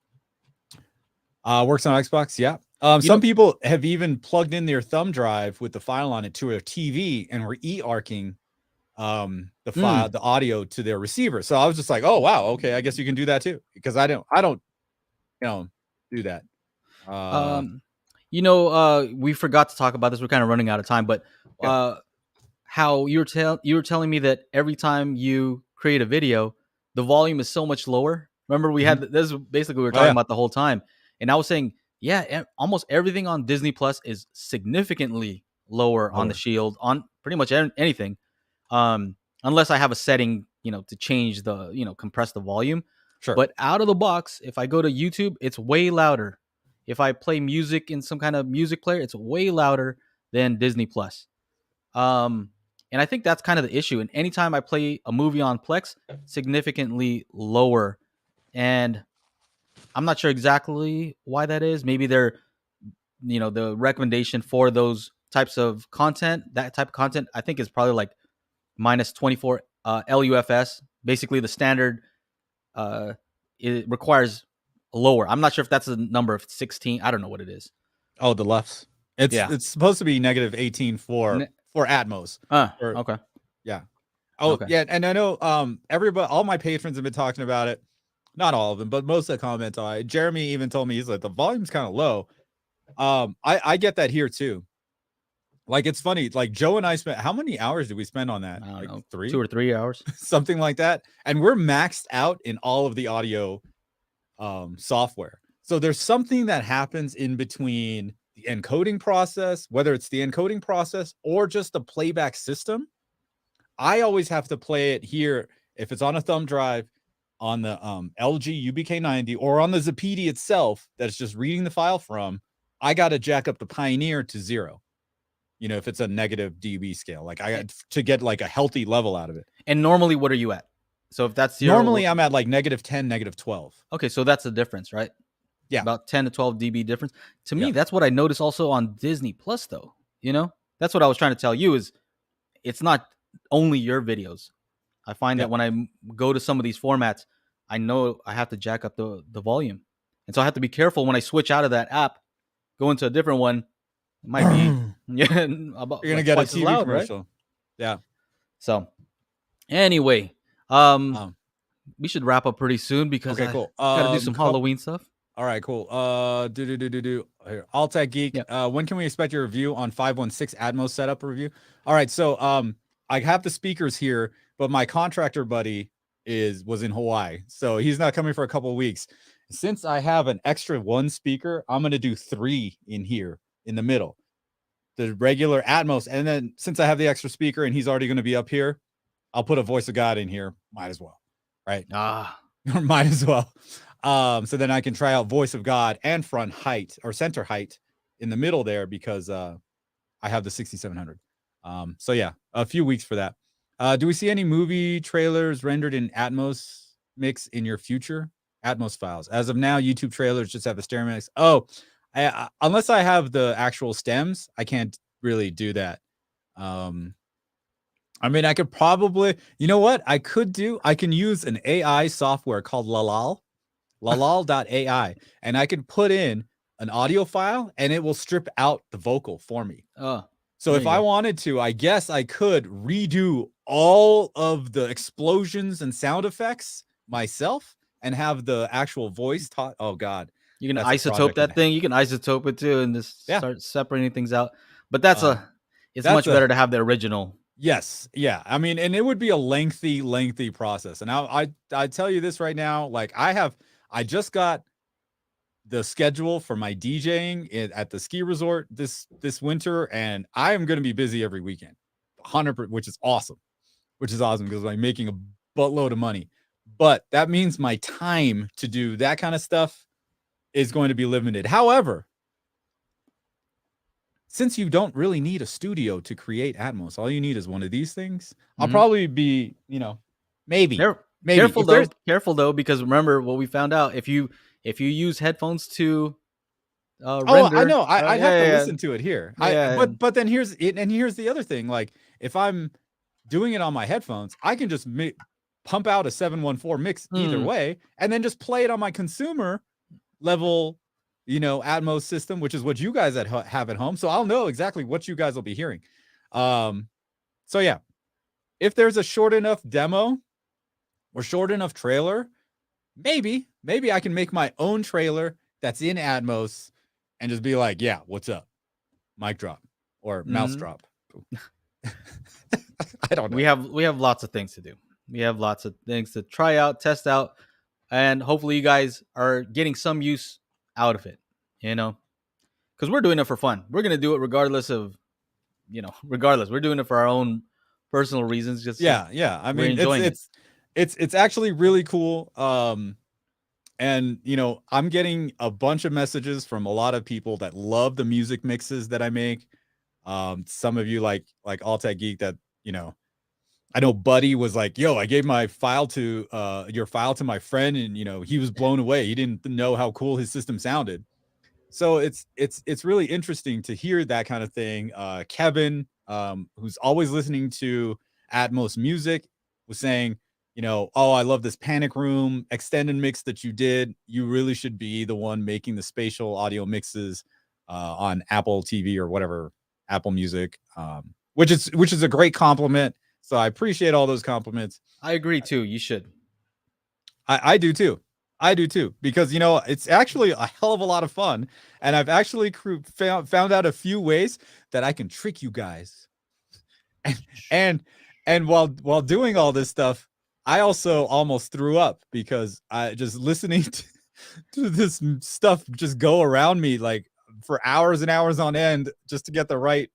Works on Xbox. Yeah. Some people have even plugged in their thumb drive with the file on it to a TV and were e-arcing the file, the audio to their receiver. So I was just like, oh wow, okay, I guess you can do that too, because I don't do that. We forgot to talk about this. We're kind of running out of time, but how you were telling me that every time you create a video, the volume is so much lower. Remember, we had this is basically what we were talking about the whole time, and I was saying, almost everything on Disney Plus is significantly lower on the Shield, on pretty much anything. Unless I have a setting, to change the, compress the volume. Sure. But out of the box, if I go to YouTube, it's way louder. If I play music in some kind of music player, it's way louder than Disney Plus. And I think that's kind of the issue. And anytime I play a movie on Plex, significantly lower. And I'm not sure exactly why that is. Maybe they're, the recommendation for those types of content, that type of content, I think is probably like minus 24 LUFS. Basically, the standard it requires lower. I'm not sure if that's a number of 16. I don't know what it is. Oh, the LUFS. It's supposed to be negative 18 for Atmos. Okay. Yeah. Oh, okay. Yeah. And I know all my patrons have been talking about it. Not all of them, but most of the comments on it. Jeremy even told me, he's like, the volume's kind of low. I get that here too. Like, it's funny. Like, Joe and I spent, how many hours did we spend on that? I don't know, 3? 2 or 3 hours, something like that. And we're maxed out in all of the audio software. So there's something that happens in between the encoding process, whether it's the encoding process or just the playback system. I always have to play it here. If it's on a thumb drive, on the LG UBK90 or on the Zapiti itself, that's just reading the file from, I got to jack up the Pioneer to 0. If it's a negative dB scale, like I got to get like a healthy level out of it. And normally, what are you at? So if that's 0, normally I'm at like negative 10, negative 12. Okay, so that's the difference, right? Yeah, about 10 to 12 dB difference. To me, that's what I noticed also on Disney Plus, though. That's what I was trying to tell you, is it's not only your videos. I find that when I go to some of these formats, I know I have to jack up the volume, and so I have to be careful when I switch out of that app, go into a different one. It might be you're gonna get a TV loud, commercial, right? Yeah. So anyway, we should wrap up pretty soon because okay, cool. Gotta do some Halloween stuff. All right, cool. Here, All Tech Geek. Yeah. When can we expect your review on 516 Atmos setup review? All right, so I have the speakers here, but my contractor buddy was in Hawaii, so he's not coming for a couple of weeks. Since I have an extra one speaker, I'm gonna do 3 in here in the middle, the regular Atmos, and then since I have the extra speaker and he's already gonna be up here, I'll put a voice of God in here. Might as well, right? Might as well. So then I can try out voice of God and front height or center height in the middle there because I have the 6700. So yeah, a few weeks for that. Do we see any movie trailers rendered in Atmos mix in your future Atmos files? As of now, YouTube trailers just have the stereo mix. Oh, unless I have the actual stems, I can't really do that. I mean, I could probably, you know what I could do? I can use an AI software called lalal.ai, and I can put in an audio file and it will strip out the vocal for me. So if I wanted to, I guess I could redo all of the explosions and sound effects myself and have the actual voice taught. Oh God. You can isotope that thing. You can isotope it too and just start separating things out. But it's much better to have the original. Yes. Yeah. I mean, and it would be a lengthy process. And I tell you this right now, like I just got the schedule for my DJing at the ski resort this winter, and I am going to be busy every weekend, 100%, which is awesome because I'm making a buttload of money. But that means my time to do that kind of stuff is going to be limited. However, since you don't really need a studio to create Atmos, all you need is one of these things. I'll probably be, maybe. Careful though, because remember what we found out. If you use headphones to render, I know. I'd have to listen to it here. But then here's the other thing. Like if I'm doing it on my headphones, I can just pump out a 714 mix either way, and then just play it on my consumer level, Atmos system, which is what you guys have at home. So I'll know exactly what you guys will be hearing. So yeah, if there's a short enough demo or short enough trailer, maybe I can make my own trailer that's in Atmos and just be like, yeah, what's up? Mic drop or mouse drop. I don't know. We have lots of things to do. We have lots of things to try out, test out, and hopefully you guys are getting some use out of it, because we're doing it for fun. We're going to do it regardless. We're doing it for our own personal reasons. Just yeah. I mean, it's actually really cool. And I'm getting a bunch of messages from a lot of people that love the music mixes that I make. Some of you like All Tech Geek that, I know Buddy was like, yo, I gave my file to your file to my friend, and he was blown away. He didn't know how cool his system sounded. So it's really interesting to hear that kind of thing. Kevin, who's always listening to Atmos music, was saying, oh, I love this Panic Room extended mix that you did. You really should be the one making the spatial audio mixes on Apple TV or whatever, Apple Music, which is a great compliment. So I appreciate all those compliments. I agree too. You should. I do too. Because it's actually a hell of a lot of fun, and I've actually found out a few ways that I can trick you guys. And while doing all this stuff, I also almost threw up because I just listening to this stuff just go around me like for hours and hours on end just to get the right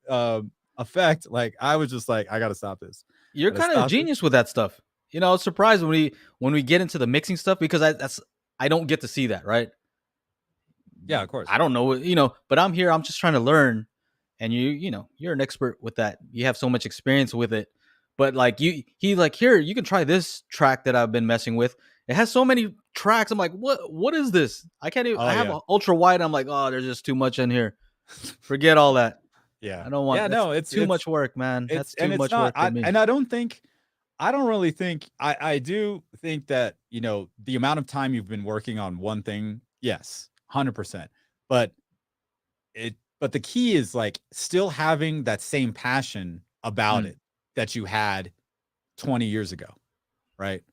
effect. Like I was just like, I gotta stop this. You're kind of a genius with that stuff. I was surprised when we get into the mixing stuff because I don't get to see that, right? Yeah, of course. I don't know, but I'm here. I'm just trying to learn, and you're an expert with that. You have so much experience with it. But like here, you can try this track that I've been messing with. It has so many tracks. I'm like, what is this? I can't even. I have an ultra wide. I'm like, oh, there's just too much in here. Forget all that. Yeah, I don't want. Yeah, no, it's too much work, man. That's too much work for me. And I don't really think. I do think that the amount of time you've been working on one thing, yes, 100%. But the key is like still having that same passion about it that you had 20 years ago, right?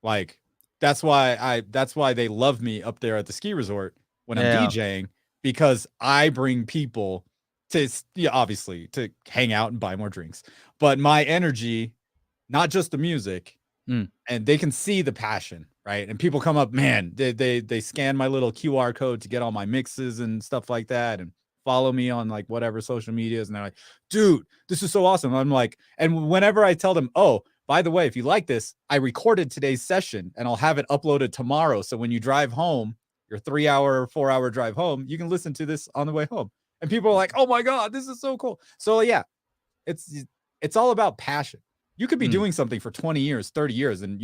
Like that's why they love me up there at the ski resort when I'm DJing, because I bring people to, obviously to hang out and buy more drinks, but my energy, not just the music, and they can see the passion, right? And people come up, man, they scan my little QR code to get all my mixes and stuff like that, and follow me on like whatever social medias, and they're like, dude, this is so awesome. I'm like, and whenever I tell them, oh, by the way, if you like this, I recorded today's session and I'll have it uploaded tomorrow. So when you drive home, your 3-hour, 4-hour drive home, you can listen to this on the way home. And people are like, oh my God, this is so cool. So yeah, it's all about passion. You could be doing something for 20 years, 30 years, and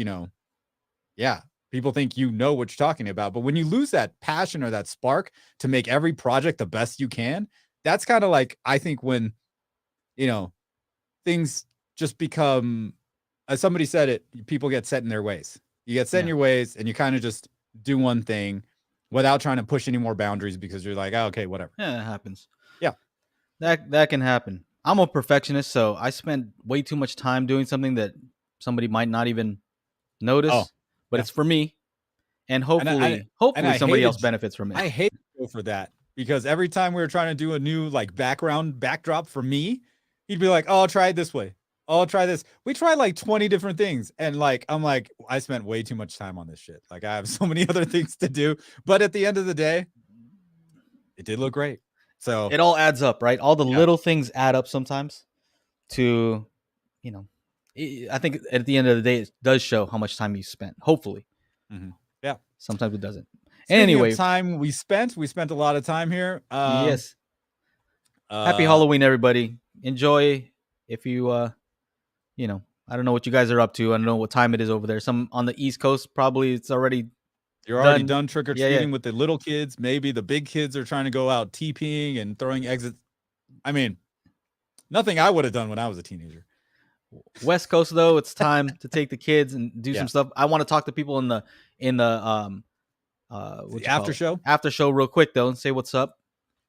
people think you know what you're talking about. But when you lose that passion or that spark to make every project the best you can, that's kind of like, I think when, things just become, as somebody said it, people get set in their ways. You get set in your ways and you kind of just do one thing without trying to push any more boundaries, because you're like, oh, okay, whatever. Yeah, it happens. Yeah. That can happen. I'm a perfectionist, so I spend way too much time doing something that somebody might not even notice, but it's for me. And hopefully somebody else benefits from it. I hate Joe for that, because every time we were trying to do a new like backdrop for me, he'd be like, oh, I'll try it this way. Oh, I'll try this. We tried like 20 different things. And like, I'm like, I spent way too much time on this shit. Like, I have so many other things to do. But at the end of the day, it did look great. So it all adds up, right? All the little things add up sometimes to, I think at the end of the day, it does show how much time you spent. Hopefully. Mm-hmm. Yeah. Sometimes it doesn't. Anyway, time we spent a lot of time here. Yes. Happy Halloween, everybody. Enjoy. If you, I don't know what you guys are up to. I don't know what time it is over there. Some on the East Coast, probably it's already. You're already done trick or treating with the little kids. Maybe the big kids are trying to go out TPing and throwing exits. I mean, nothing I would have done when I was a teenager. West Coast, though, it's time to take the kids and do some stuff. I want to talk to people in the after show real quick though, and say what's up.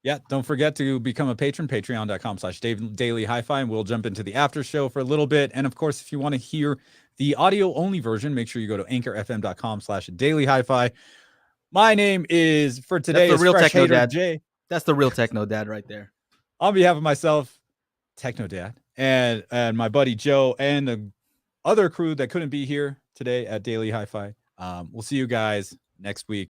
Yeah, don't forget to become a patron, patreon.com/Daily HiFi, and we'll jump into the after show for a little bit. And of course, if you want to hear the audio only version, make sure you go to anchorfm.com/Daily HiFi. My name is, for today, That's the real Fresh Techno Hater Dad. Jay. That's the real Techno Dad right there. On behalf of myself, Techno Dad, and my buddy Joe, and the other crew that couldn't be here today at Daily HiFi, we'll see you guys next week.